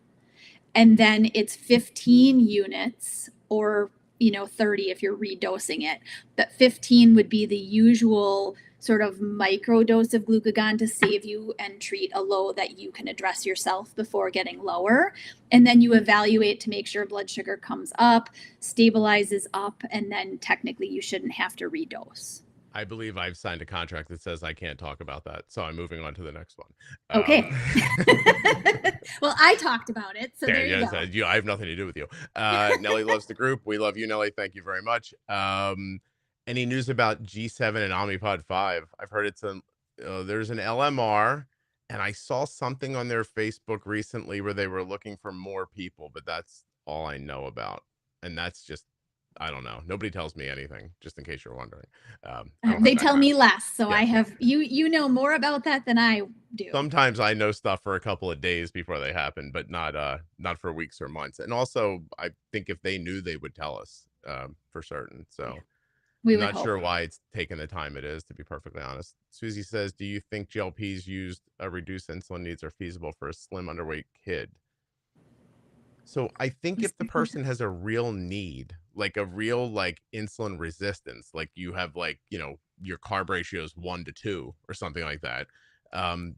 And then it's 15 units or 30 if you're redosing it. But 15 would be the usual sort of micro dose of glucagon to save you and treat a low that you can address yourself before getting lower. And then you evaluate to make sure blood sugar comes up, stabilizes up, and then technically you shouldn't have to redose. I believe I've signed a contract that says I can't talk about that, so I'm moving on to the next one. Okay. Well, I talked about it, so Okay, there you yes, go. I have nothing to do with you. Nelly loves the group. We love you, Nelly. Thank you very much. Any news about G7 and Omnipod 5? I've heard there's an LMR, and I saw something on their Facebook recently where they were looking for more people, but that's all I know about. And that's just, I don't know. Nobody tells me anything, just in case you're wondering. I don't have They that tell kind me of, less, so I yes. have you know more about that than I do. Sometimes I know stuff for a couple of days before they happen, but not for weeks or months. And also, I think if they knew, they would tell us for certain. Yeah, So we I'm would not hope. sure why it's taken the time it is, to be perfectly honest. Susie says, "Do you think GLPs used reduced insulin needs are feasible for a slim, underweight kid?" So I think if the person has a real need, like a real like insulin resistance, like you have like, your carb ratio is 1 to 2 or something like that,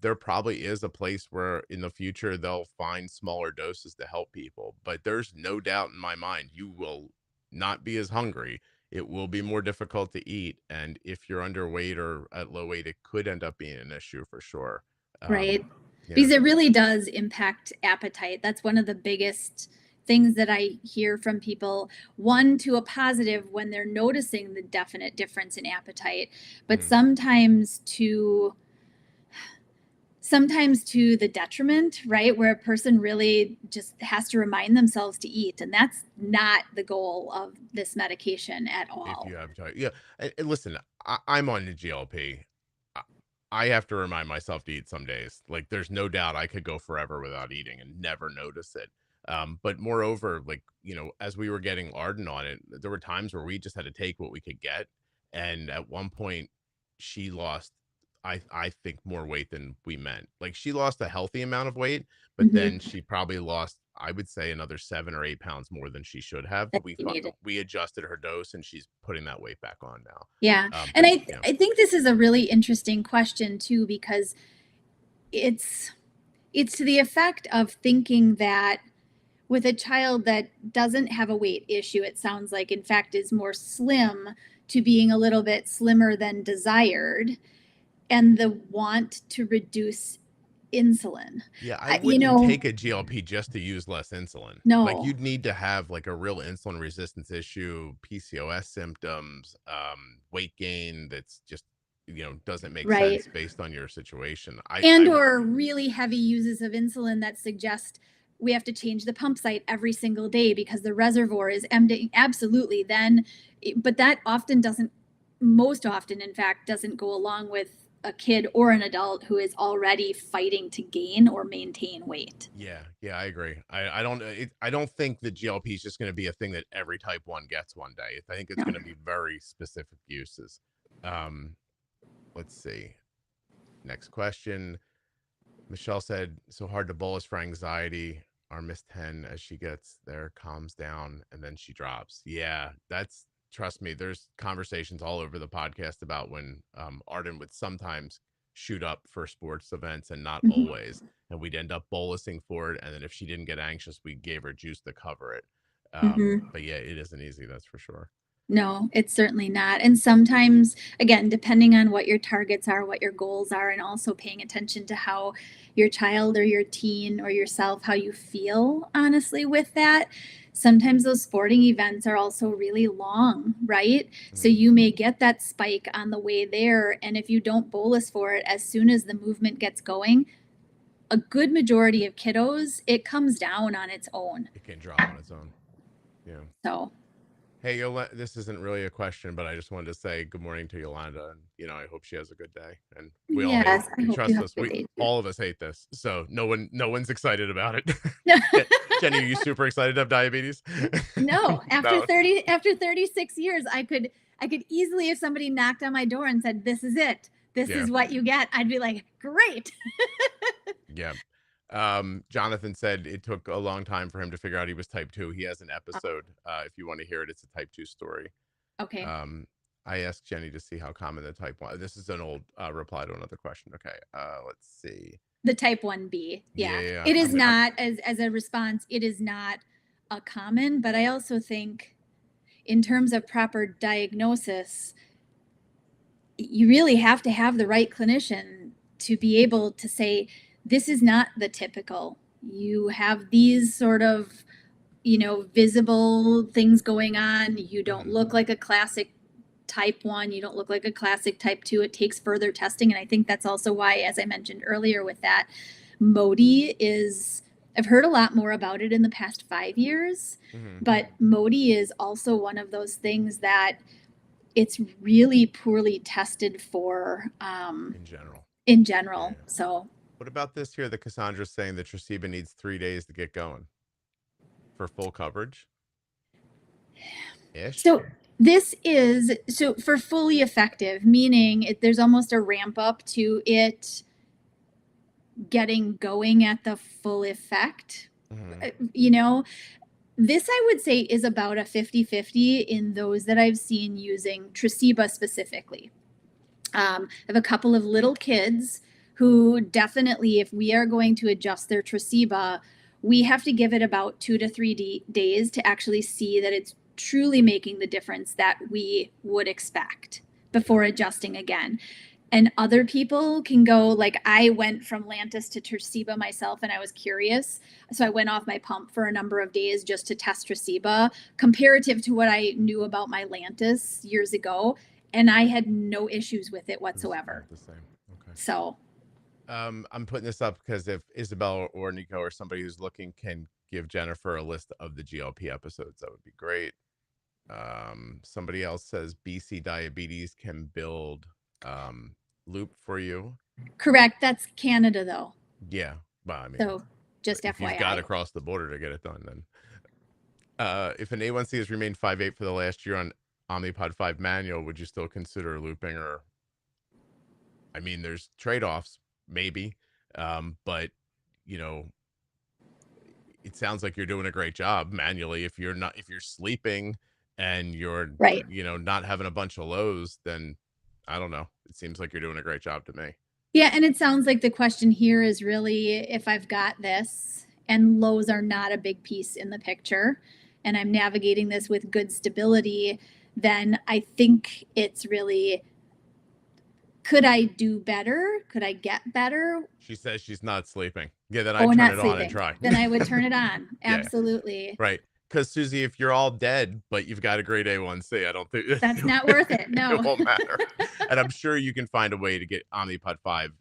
there probably is a place where in the future they'll find smaller doses to help people. But there's no doubt in my mind you will not be as hungry. It will be more difficult to eat. And if you're underweight or at low weight, it could end up being an issue for sure. Right? Yeah. Because it really does impact appetite. That's one of the biggest things that I hear from people. One, to a positive when they're noticing the definite difference in appetite, but Mhm. sometimes to the detriment, right? Where a person really just has to remind themselves to eat. And that's not the goal of this medication at If all. you have time. Yeah, and listen, I'm on the GLP. I, I have to remind myself to eat some days. Like, there's no doubt I could go forever without eating and never notice it. But moreover, like, as we were getting Arden on it, there were times where we just had to take what we could get. And at one point, she lost, I think, more weight than we meant. Like, she lost a healthy amount of weight, but then Mm-hmm. she probably lost, I would say, another 7 or 8 pounds more than she should have. That But you needed. we adjusted her dose, and she's putting that weight back on now. Yeah. And But I, I think this is a really interesting question too, because it's it's to the effect of thinking that with a child that doesn't have a weight issue, it sounds like, in fact, is more slim to being a little bit slimmer than desired, and the want to reduce insulin. yeah, I I, you wouldn't know, take a GLP just to use less insulin. Like, no, you'd need to have like a real insulin resistance issue, PCOS symptoms, weight gain that's just doesn't make right? sense based on your situation. And or really heavy uses of insulin that suggest we have to change the pump site every single day because the reservoir is empty. Absolutely. Then, but that often doesn't, most often, in fact, doesn't go along with a kid or an adult who is already fighting to gain or maintain weight. Yeah, I agree. I don't think the GLP is just going to be a thing that every type 1 gets one day. I think it's No. going to be very specific uses. Um, let's see. Next question. Michelle said, "So hard to bolus for anxiety. Our Miss 10, as she gets there, calms down and then she drops." Yeah, trust me, there's conversations all over the podcast about when Arden would sometimes shoot up for sports events and not Mhm. always. And we'd end up bolusing for it. And then if she didn't get anxious, we gave her juice to cover it. Mhm. But yeah, it isn't easy, that's for sure. No, it's certainly not. And sometimes, again, depending on what your targets are, what your goals are, and also paying attention to how your child or your teen or yourself, how you feel honestly with that. Sometimes those sporting events are also really long, right? So Mhm. you may get that spike on the way there. And if you don't bolus for it, as soon as the movement gets going, a good majority of kiddos, it comes down on its own. It can drop on its own. Yeah. So, Hey, this isn't really a question, but I just wanted to say good morning to Yolanda, and I hope she has a good day. And we all hate, yes, I hope you trust have us, a good we day too. all of us hate this, so no one's excited about it. Jenny, are you super excited to have diabetes? No, No. after 36 years, I could easily, if somebody knocked on my door and said, "This is it. This Yeah, is what you get." I'd be like, "Great." yeah. Jonathan said it took a long time for him to figure out he was type 2. He has an episode. If you want to hear it, it's a type 2 story. Okay. Um, I asked Jenny to see how common the type 1. This is an old reply to another question. Okay. Let's see. The type 1B. Yeah, Yeah. yeah, yeah. It is not as a response, it is not a common, but I also think in terms of proper diagnosis, you really have to have the right clinician to be able to say this is not the typical. You have these sort of visible things going on. You don't Mhm. look like a classic type 1, you don't look like a classic type 2. It takes further testing, and I think that's also why, as I mentioned earlier with that, Modi is, I've heard a lot more about it in the past 5 years, Mhm. but Modi is also one of those things that it's really poorly tested for, In general. in Yeah, general. yeah. So What about this here that Cassandra's saying that Traceba needs 3 days to get going for full coverage ish? So so for fully effective, meaning there's almost a ramp up to it getting going at the full effect. Mhm. You know, this I would say is about a 50-50 in those that I've seen using Traceba specifically. I have a couple of little kids who definitely, if we are going to adjust their Traceba, we have to give it about 2 to 3 days to actually see that it's truly making the difference that we would expect Okay. before adjusting again. And other people can go, like I went from Lantus to Traceba myself and I was curious. So I went off my pump for a number of days just to test Traceba comparative to what I knew about my Lantus years ago. And I had no issues with it It was whatsoever. about the same. Okay. So I'm putting this up because if Isabel or Nico or somebody who's looking can give Jennifer a list of the GLP episodes, that would be great. Somebody else says BC diabetes can build loop for you. correct. That's Canada though. Yeah. Well, I mean, So just if you've got FYI. to cross the border to get it done, then if an A1C has remained 5.8 for the last year on Omnipod 5 manual, would you still consider looping? Or, I mean, there's trade offs, maybe, but you know, it sounds like you're doing a great job manually. If you're sleeping and you're Right. not having a bunch of lows, then I don't know. It seems like you're doing a great job to me. Yeah, and it sounds like the question here is really if I've got this and lows are not a big piece in the picture and I'm navigating this with good stability, then I think it's really could I do better? Could I get better? She says she's not sleeping. Yeah, then Oh, I'd turn not it on and sleeping. try. Then I would turn it on. Yeah, Absolutely. right. Because Susie, if you're all dead but you've got a great A1C, I don't think That's not worth it. it No. won't matter. And I'm sure you can find a way to get Omnipod 5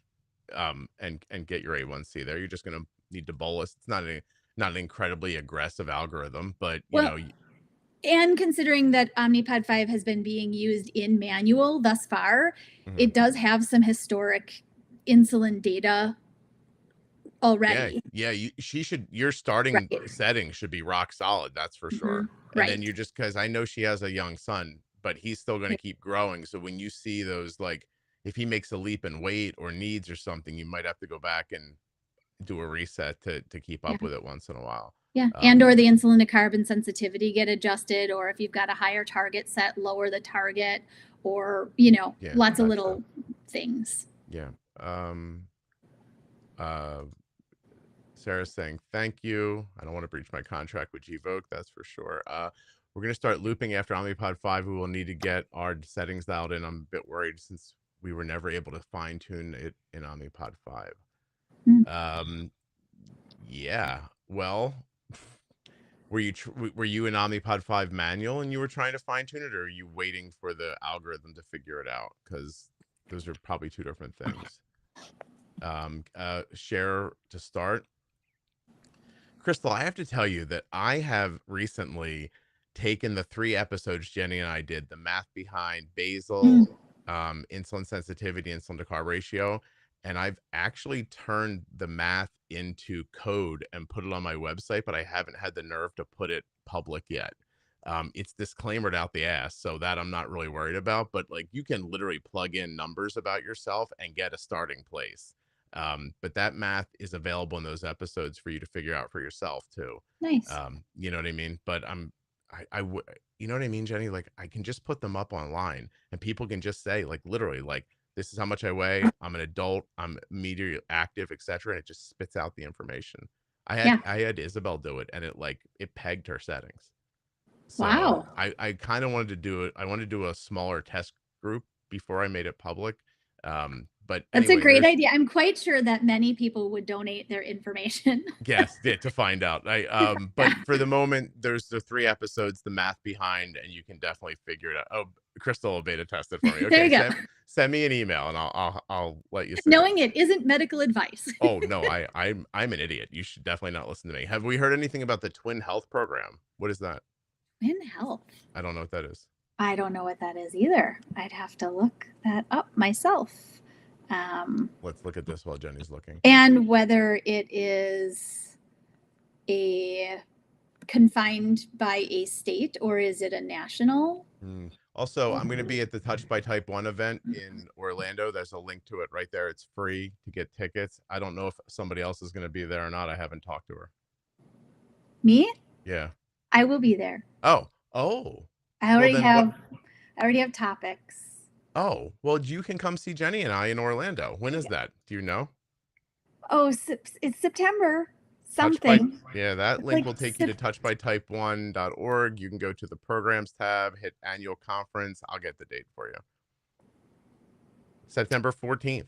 and get your A1C there. You're just gonna need to bolus. It's not an incredibly aggressive algorithm, but Well, and considering that Omnipod 5 has been being used in manual thus far, mhm. it does have some historic insulin data Yeah, already. yeah, your starting Right. setting should be rock solid, that's for sure. Mhm. And then Right. you just because I know she has a young son, but he's still gonna keep growing. So when you see those, like, if he makes a leap in weight or needs or something, you might have to go back and do a reset to keep Yeah. up with it once in a while. Yeah. And Um, or the insulin to carbon sensitivity get adjusted, or if you've got a higher target set, lower the target, or, yeah, lots of that stuff. little things. Yeah. Uh, Sarah's saying thank you. I don't want to breach my contract with Gvoke, that's for sure. We're going to start looping after Omnipod 5. We will need to get our settings dialed in. I'm a bit worried since we were never able to fine tune it in Omnipod 5. Mm. Um, yeah. Well, were you an Omnipod 5 manual and you were trying to fine tune it, or are you waiting for the algorithm to figure it out? Because those are probably two different things. Share to start. Crystal, I have to tell you that I have recently taken the 3 episodes Jenny and I did, the math behind basal, Mm. insulin sensitivity, insulin to carb ratio, and I've actually turned the math into code and put it on my website, but I haven't had the nerve to put it public yet. It's disclaimered out the ass, so that I'm not really worried about, but like you can literally plug in numbers about yourself and get a starting place. But that math is available in those episodes for you to figure out for yourself too. Nice. You know what I mean? But you know what I mean, Jenny? Like I can just put them up online and people can just say like, literally like, this is how much I weigh. I'm an adult. I'm media active, etc. And it just spits out the information. Yeah. I had Isabel do it and it pegged her settings. So Wow. I kind of wanted to do it. I wanted to do a smaller test group before I made it public. But That's a anyway, great there's idea. I'm quite sure that many people would donate their information. yes, yeah, to find out. But Yeah. for the moment, there's the 3 episodes, the math behind, and you can definitely figure it out. Oh, Crystal will beta test it for me. There Okay, you go. send me an email and I'll let you see it. Knowing it isn't medical advice. Oh no, I'm an idiot. You should definitely not listen to me. Have we heard anything about the Twin Health program? What is that? In health. I don't know what that is. I don't know what that is either. I'd have to look that up myself. Let's look at this while Jenny's looking. And whether it is a confined by a state or is it a national? Also, I'm going to be at the Touch by Type 1 event in Orlando. There's a link to it right there. It's free to get tickets. I don't know if somebody else is going to be there or not. I haven't talked to her. Me? Yeah. I will be there. Oh. I already have topics. Oh, well, you can come see Jenny and I in Orlando. When is that? Do you know? Oh, it's September something. That It's link like will take you to touchbytype1.org. You can go to the programs tab, hit annual conference. I'll get the date for you. September 14th.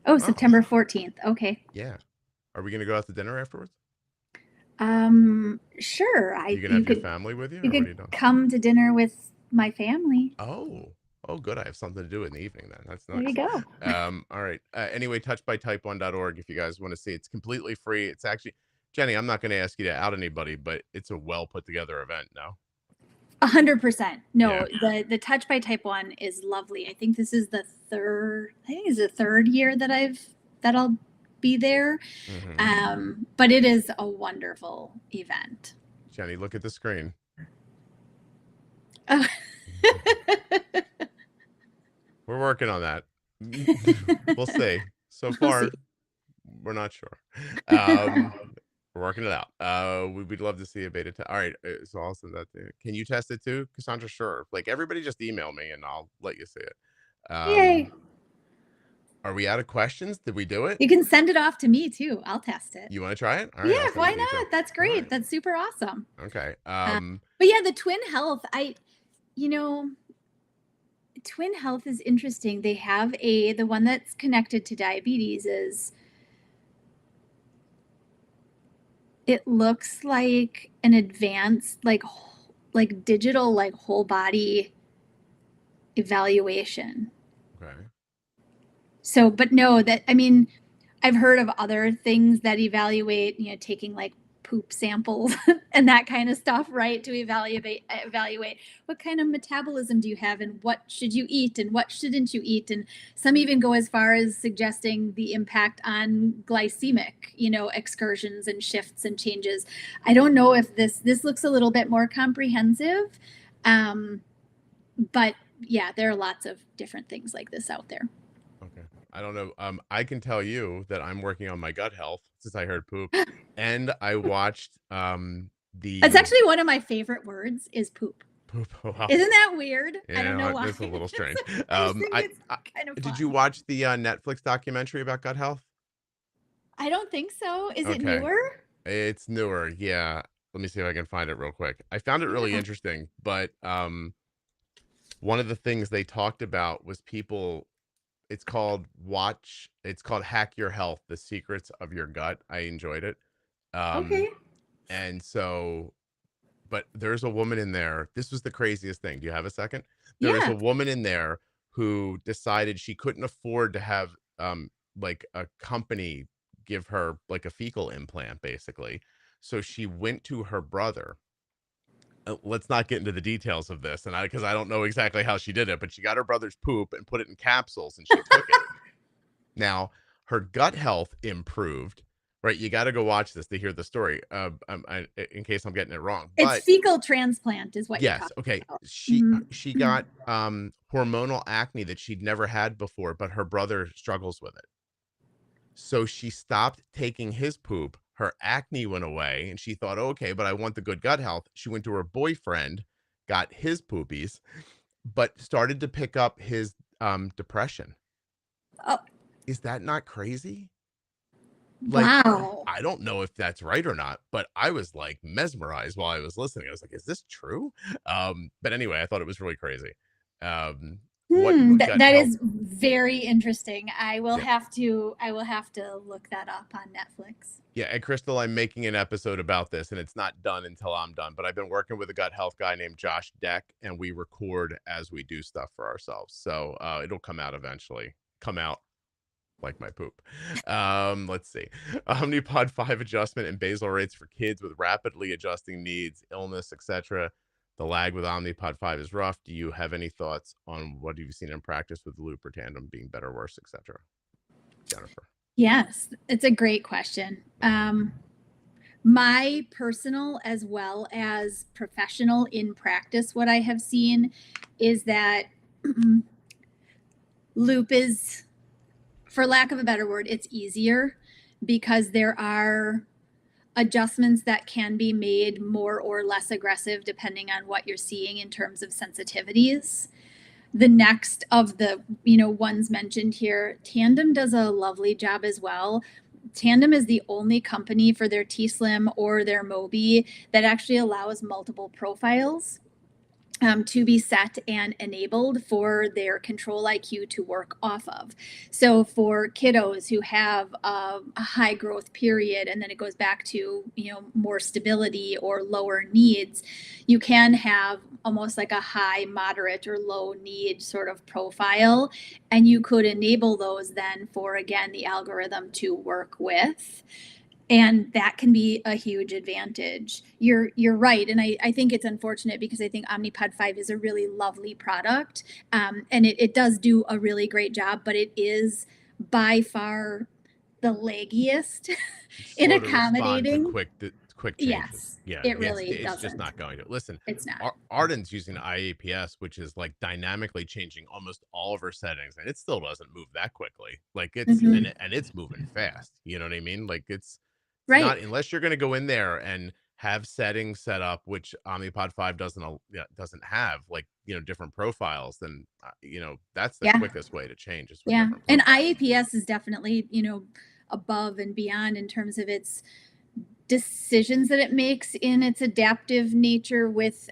Oh, September 14th. Okay. Yeah. Are we going to go out to dinner afterwards? Sure. You gonna have your family with you? You Or what are you could doing? come to dinner with my family. Oh, good. I have something to do in the evening then. That's There you nice. go. All right. Anyway, touchbytype1.org if you guys want to see. It's completely free. It's actually, Jenny, I'm not going to ask you to out anybody, but it's a well put together event now. 100%. No, Yeah. the Touch by Type 1 is lovely. I think this is the third year that I'll be there. But it is a wonderful event. Jenny, look at the screen. Oh. We're working on that. We'll see. So We'll far, see. we're not sure. We're working it out. We'd love to see a beta test. All right, so I'll send that to you. Can you test it too, Cassandra? Sure. Like everybody, just email me and I'll let you see it. Yay. Are we out of questions? Did we do it? You can send it off to me too. I'll test it. You want to try it? All right. Yeah, why not? That's great. Right. That's super awesome. Okay. But yeah, the Twin Health, Twin Health is interesting. They have the one that's connected to diabetes it looks like an advanced, like digital, like whole body evaluation. Okay. So, but no, I've heard of other things that evaluate, taking like poop samples and that kind of stuff, right? To evaluate what kind of metabolism do you have and what should you eat and what shouldn't you eat. And some even go as far as suggesting the impact on glycemic, excursions and shifts and changes. I don't know if this looks a little bit more comprehensive. But yeah, there are lots of different things like this out there. Okay. I don't know. I can tell you that I'm working on my gut health since I heard poop, and I watched It's actually one of my favorite words is poop. Poop. Wow. Isn't that weird? Yeah, I don't know why. It's a little strange. I think it's kind of fun. Did you watch the Netflix documentary about gut health? I don't think so. Is it Okay. newer? It's newer. Yeah. Let me see if I can find it real quick. I found it really Yeah. interesting, but one of the things they talked about was people it's called Hack Your Health: The Secrets of Your Gut. I enjoyed it. Um Okay. and so but there's a woman in there. This was the craziest thing. Do you have a second? There is Yeah. a woman in there who decided she couldn't afford to have like a company give her like a fecal implant, basically. So she went to her brother. Let's not get into the details of this, and I because I don't know exactly how she did it, but she got her brother's poop and put it in capsules, and she took it. Now, her gut health improved, right? You got to go watch this to hear the story, in case I'm getting it wrong. It's But fecal transplant is what you're yes, talking okay. about. She Mhm. she got hormonal acne that she'd never had before, but her brother struggles with it. So she stopped taking his poop. Her acne went away, and she thought, okay, but I want the good gut health. She went to her boyfriend, got his poopies, but started to pick up his depression. Oh, Is that not crazy? Like, wow. I don't know if that's right or not, but I was like mesmerized while I was listening. I was like, is this true? But anyway, I thought it was really crazy. What gut That health? is very interesting. Yeah. I will have to look that up on Netflix. Yeah. And Crystal, I'm making an episode about this, and it's not done until I'm done. But I've been working with a gut health guy named Josh Deck, and we record as we do stuff for ourselves. So it'll come out eventually. Come out like my poop. Let's see. Omnipod 5 adjustment and basal rates for kids with rapidly adjusting needs, illness, etc. The lag with Omnipod 5 is rough. Do you have any thoughts on what you've seen in practice with loop or tandem being better, worse, etc.? Jennifer. Yes, it's a great question. My personal as well as professional in practice, what I have seen is that loop is, for lack of a better word, it's easier because there are adjustments that can be made more or less aggressive depending on what you're seeing in terms of sensitivities. The next of the ones mentioned here, Tandem does a lovely job as well. Tandem is the only company for their T-Slim or their Mobi that actually allows multiple profiles to be set and enabled for their control IQ to work off of. So for kiddos who have a high growth period and then it goes back to more stability or lower needs, you can have almost like a high, moderate, or low need sort of profile, and you could enable those then for again the algorithm to work with, and that can be a huge advantage. You're right, and I think it's unfortunate because I think Omnipod 5 is a really lovely product, and it does do a really great job, but it is by far the leggiest in Slow to respond to accommodating. quick changes. Yes, Yeah, it really it's just doesn't. not going to. Listen, It's not. Arden's using IAPS, which is like dynamically changing almost all of her settings, and it still doesn't move that quickly. Like Mhm. and it's moving fast. You know what I mean? Like it's Right. not unless you're going to go in there and have settings set up, which Omnipod 5 doesn't have, like different profiles. Then that's the Yeah. quickest way to change is with Yeah. different And profiles. IAPS is definitely, above and beyond in terms of its decisions that it makes in its adaptive nature with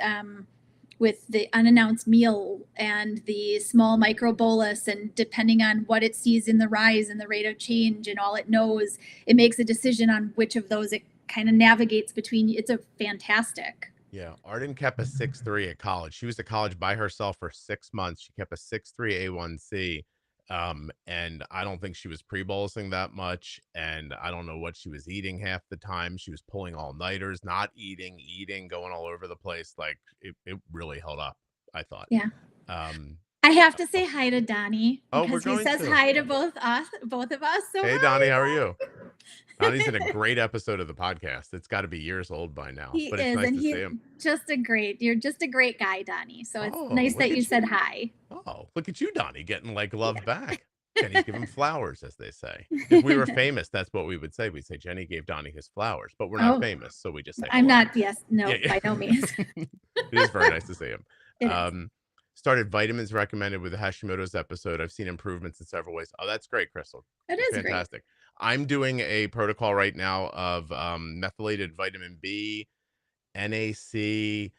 the unannounced meal and the small micro bolus, and depending on what it sees in the rise and the rate of change and all it knows, it makes a decision on which of those it kind of navigates between. It's a fantastic. Yeah, Arden kept a 6.3 at college. She was at college by herself for 6 months. She kept a 6.3 A1C. And I don't think she was pre-bolusing that much. And I don't know what she was eating half the time. She was pulling all-nighters, not eating, going all over the place. Like it really held up, I thought. Yeah. Um, I have to oh, say hi to Donnie oh, we're because he going says to. hi to both of us. So Hey, Donnie, how are hi, you? Donnie's in a great episode of the podcast. It's got to be years old by now, he but it's is, nice and to see him. you're just a great guy, Donnie. So it's Oh, nice look that you at said you. hi. Oh, look at you, Donnie, getting like love Yeah. back. Jenny's giving flowers, as they say. If we were famous, that's what we would say. We'd say Jenny gave Donnie his flowers, but we're not Oh, famous, so we just say I'm hello. not. Yes, Yeah, no, yeah. by no means. It is very nice to see him. It is. Started vitamins recommended with the Hashimoto's episode. I've seen improvements in several ways. Oh, that's great, Crystal. It is great. Fantastic. I'm doing a protocol right now of methylated vitamin B, NAC,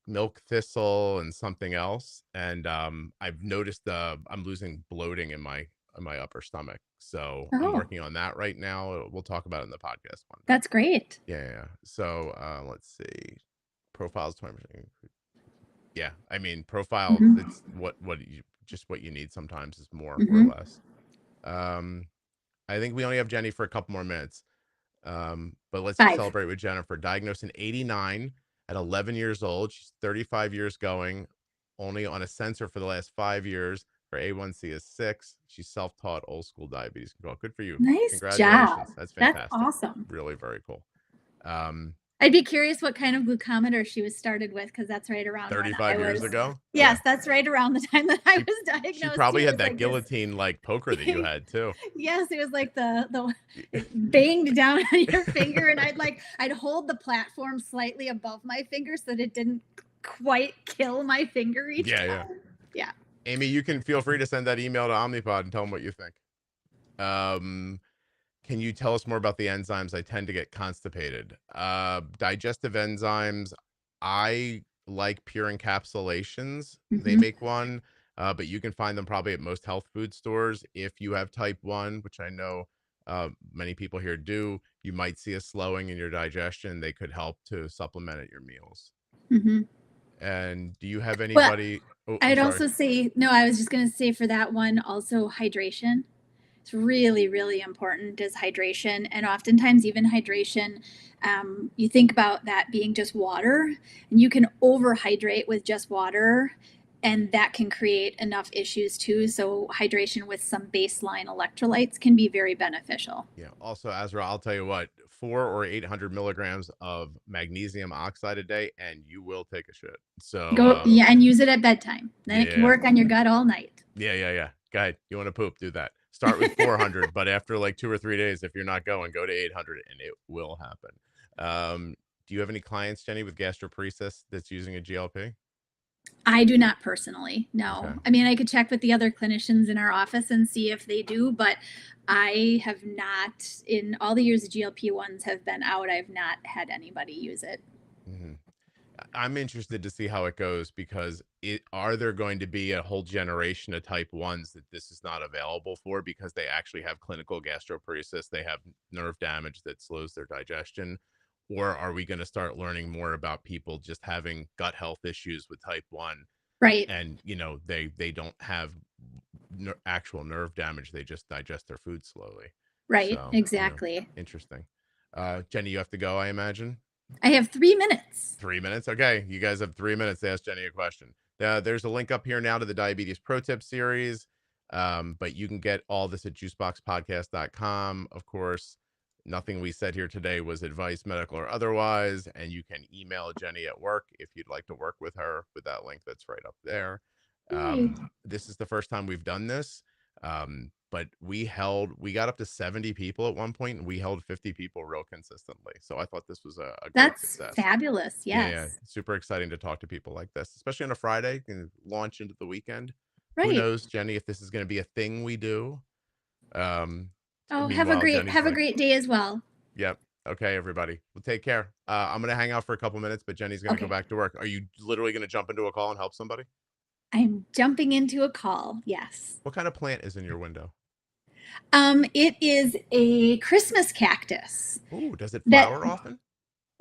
milk thistle, and something else. And I've noticed I'm losing bloating in my upper stomach. So I'm Oh, working on that right now. We'll talk about it in the podcast one day. that's great. Yeah, yeah. So let's see. Profiles 20%. Yeah, I mean profile. Hmm. It's what you just what you need sometimes is more or Hmm. less. Um, I think we only have Jenny for a couple more minutes. But let's Five. celebrate with Jennifer. Diagnosed in '89 at 11 years old. She's 35 years going, only on a sensor for the last 5 years. Her A1C is 6. She's self-taught old school diabetes control. Good for you. Nice job. Congratulations. That's That's fantastic. awesome. Really very cool. Um, I'd be curious what kind of glucometer she was started with because that's right around when I 35 years was. ago. Yeah. Yes, that's right around the time that I She was she diagnosed too. probably It had was that like this. guillotine like poker that you had too. Yes, it was like the it banged down on your finger, and I'd hold the platform slightly above my finger so that it didn't quite kill my finger each Yeah, yeah. time. Yeah. Amy, you can feel free to send that email to Omnipod and tell them what you think. Um, Can you tell us more about the enzymes? I tend to get constipated. Digestive enzymes, I like pure encapsulations. They Hmm. make one, but you can find them probably at most health food stores. If you have type 1, which I know many people here do, you might see a slowing in your digestion. They could help to supplement at your meals. Hmm. And do you have Well, anybody? Oh, I'm I'd sorry. also say no. I was just going to say for that one also hydration. It's really, really important is hydration. And oftentimes, even hydration, you think about that being just water, and you can overhydrate with just water, and that can create enough issues too. So, hydration with some baseline electrolytes can be very beneficial. Yeah. Also, Azra, I'll tell you what, 400 or 800 milligrams of magnesium oxide a day, and you will take a shit. So, Go, yeah, and use it at bedtime. Then it can yeah, work on your gut all night. yeah, yeah, yeah. Go ahead. You want to poop? Do that. Start with 400, but after like 2 or 3 days, if you're not going, go to 800, and it will happen. Do you have any clients, Jenny, with gastroparesis that's using a GLP? I do not personally. No. Okay. I mean, I could check with the other clinicians in our office and see if they do, but I have not, in all the years the GLP ones have been out, I've not had anybody use it. Hmm. I'm interested to see how it goes because are there going to be a whole generation of type 1s that this is not available for because they actually have clinical gastroparesis, they have nerve damage that slows their digestion, or are we going to start learning more about people just having gut health issues with type 1 Right. and they don't have actual nerve damage, they just digest their food slowly. Right. So, Exactly. interesting. Jenny, you have to go, I imagine. I have 3 minutes. 3 minutes. Okay. You guys have 3 minutes to ask Jenny a question. There's a link up here now to the Diabetes Pro Tip series. But you can get all this at juiceboxpodcast.com. Of course, nothing we said here today was advice, medical or otherwise. And you can email Jenny at work if you'd like to work with her with that link that's right up there. Yay. This is the first time we've done this. But we got up to 70 people at one point and we held 50 people real consistently. So I thought this was a great That's success. fabulous. Yeah, yeah. Yes. Super exciting to talk to people like this, especially on a Friday and launch into the weekend. Who Right. knows, Jenny, if this is going to be a thing we do. Um, Oh, Meanwhile, Jenny's have a like, great day as well. yep. Okay, everybody. Well, take care. I'm going to hang out for a couple minutes, but Jenny's going to go Okay. back to work. Are you literally going to jump into a call and help somebody? I'm jumping into a call. Yes. What kind of plant is in your window? It is a Christmas cactus. Ooh, does it That flower often?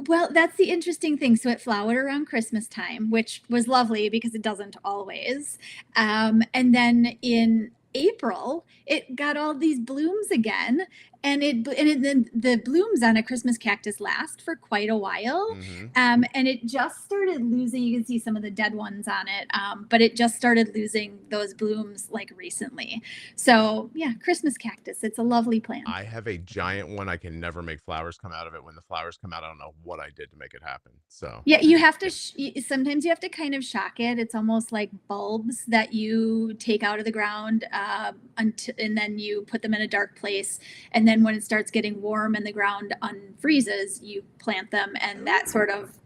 Well, that's the interesting thing. So it flowered around Christmas time, which was lovely because it doesn't always. And then in April, it got all these blooms again, then the blooms on a Christmas cactus last for quite a while. Mm-hmm. And it just started losing. You can see some of the dead ones on it, but it just started losing those blooms like recently. So yeah, Christmas cactus. It's a lovely plant. I have a giant one. I can never make flowers come out of it. When the flowers come out, I don't know what I did to make it happen. So Yeah, you have to sometimes you have to kind of shock it. It's almost like bulbs that you take out of the ground, and then you put them in a dark place. And then when it starts getting warm and the ground unfreezes, you plant them, and that sort of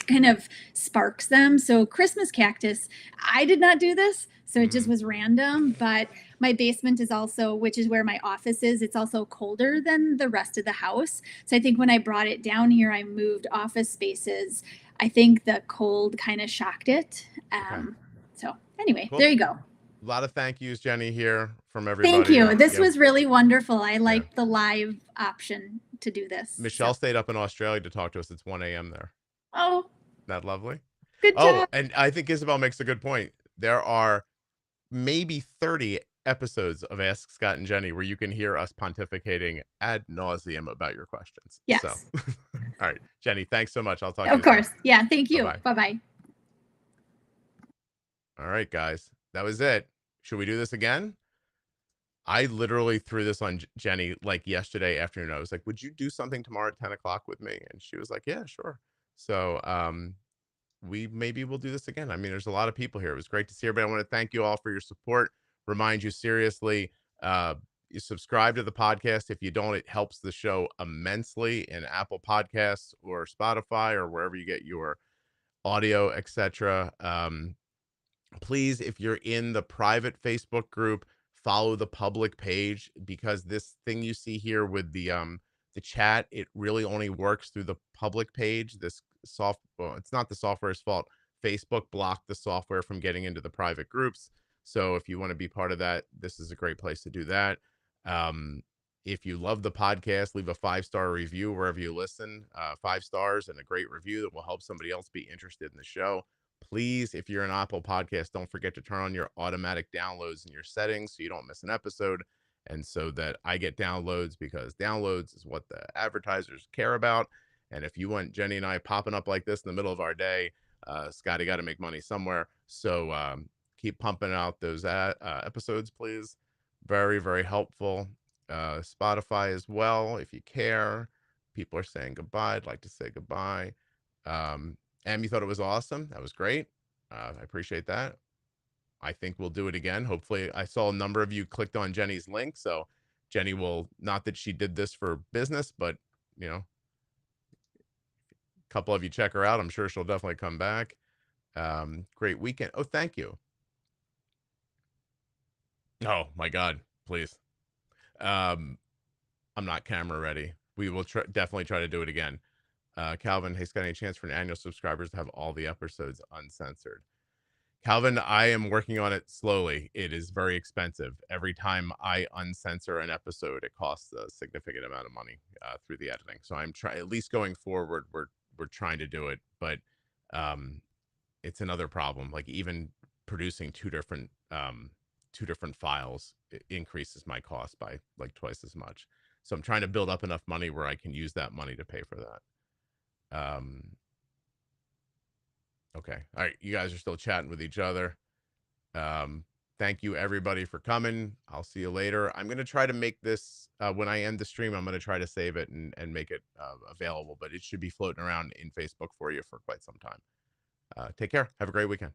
kind of sparks them. So Christmas cactus, I did not do this, so it just was random. But My basement is also, which is where my office is, it's also colder than the rest of the house. So I think when I brought it down here, I moved office spaces. I think the cold kind of shocked it. Okay. So anyway, there Cool. you go. A lot of thank yous, Jenny, here from Thank everybody. you. And This yeah, was really wonderful. I yeah. liked the live option to do this. Michelle So, stayed up in Australia to talk to us. It's 1 a.m. there. oh, That lovely? good Oh, job. and I think Isabel makes a good point. There are maybe 30 episodes of Ask Scott and Jenny where you can hear us pontificating ad nauseum about your questions. So, Yes, all right, Jenny, thanks so much. I'll talk to of you soon. course. Yeah, thank Bye you. bye. Bye bye. All right, guys, that was it. Should we do this again? I literally threw this on Jenny like yesterday afternoon. I was like, "Would you do something tomorrow at 10 o'clock with me?" And she was like, "Yeah, sure." So, we maybe we'll do this again. I mean, there's a lot of people here. It was great to see everybody. I want to thank you all for your support. Remind you seriously, uh, you subscribe to the podcast. If you don't, it helps the show immensely in Apple Podcasts or Spotify or wherever you get your audio, etc. Please, if you're in the private Facebook group, follow the public page, because this thing you see here with the chat, it really only works through the public page. This well, it's not the software's fault. Facebook blocked the software from getting into the private groups. So if you want to be part of that, this is a great place to do that. Um, if you love the podcast, leave a 5-star review wherever you listen. 5 stars and a great review that will help somebody else be interested in the show. Please, if you're an Apple podcast, don't forget to turn on your automatic downloads in your settings so you don't miss an episode, and so that I get downloads, because downloads is what the advertisers care about. And if you want Jenny and I popping up like this in the middle of our day, Scotty got to make money somewhere. So keep pumping out those episodes, please. Very, very helpful. Spotify as well, if you care. People are saying goodbye. I'd like to say goodbye. You thought it was awesome. That was great. I appreciate that. I think we'll do it again. Hopefully, I saw a number of you clicked on Jenny's link. So Jenny will, not that she did this for business, but, you know, a couple of you check her out. I'm sure she'll definitely come back. Great weekend. Oh, thank you. Oh my God, please. Um, I'm not camera ready. We will definitely try to do it again. Calvin, hey, Scott, any chance for an annual subscribers to have all the episodes uncensored? Calvin, I am working on it slowly. It is very expensive. Every time I uncensor an episode, it costs a significant amount of money through the editing. So I'm trying, at least going forward, we're trying to do it, but um, it's another problem. Like, even producing two different files increases my cost by like twice as much. So I'm trying to build up enough money where I can use that money to pay for that. Okay. All right. You guys are still chatting with each other. Um, Thank you everybody for coming. I'll see you later. I'm going to try to make this, when I end the stream, I'm going to try to save it and make it available, but it should be floating around in Facebook for you for quite some time. Take care. Have a great weekend.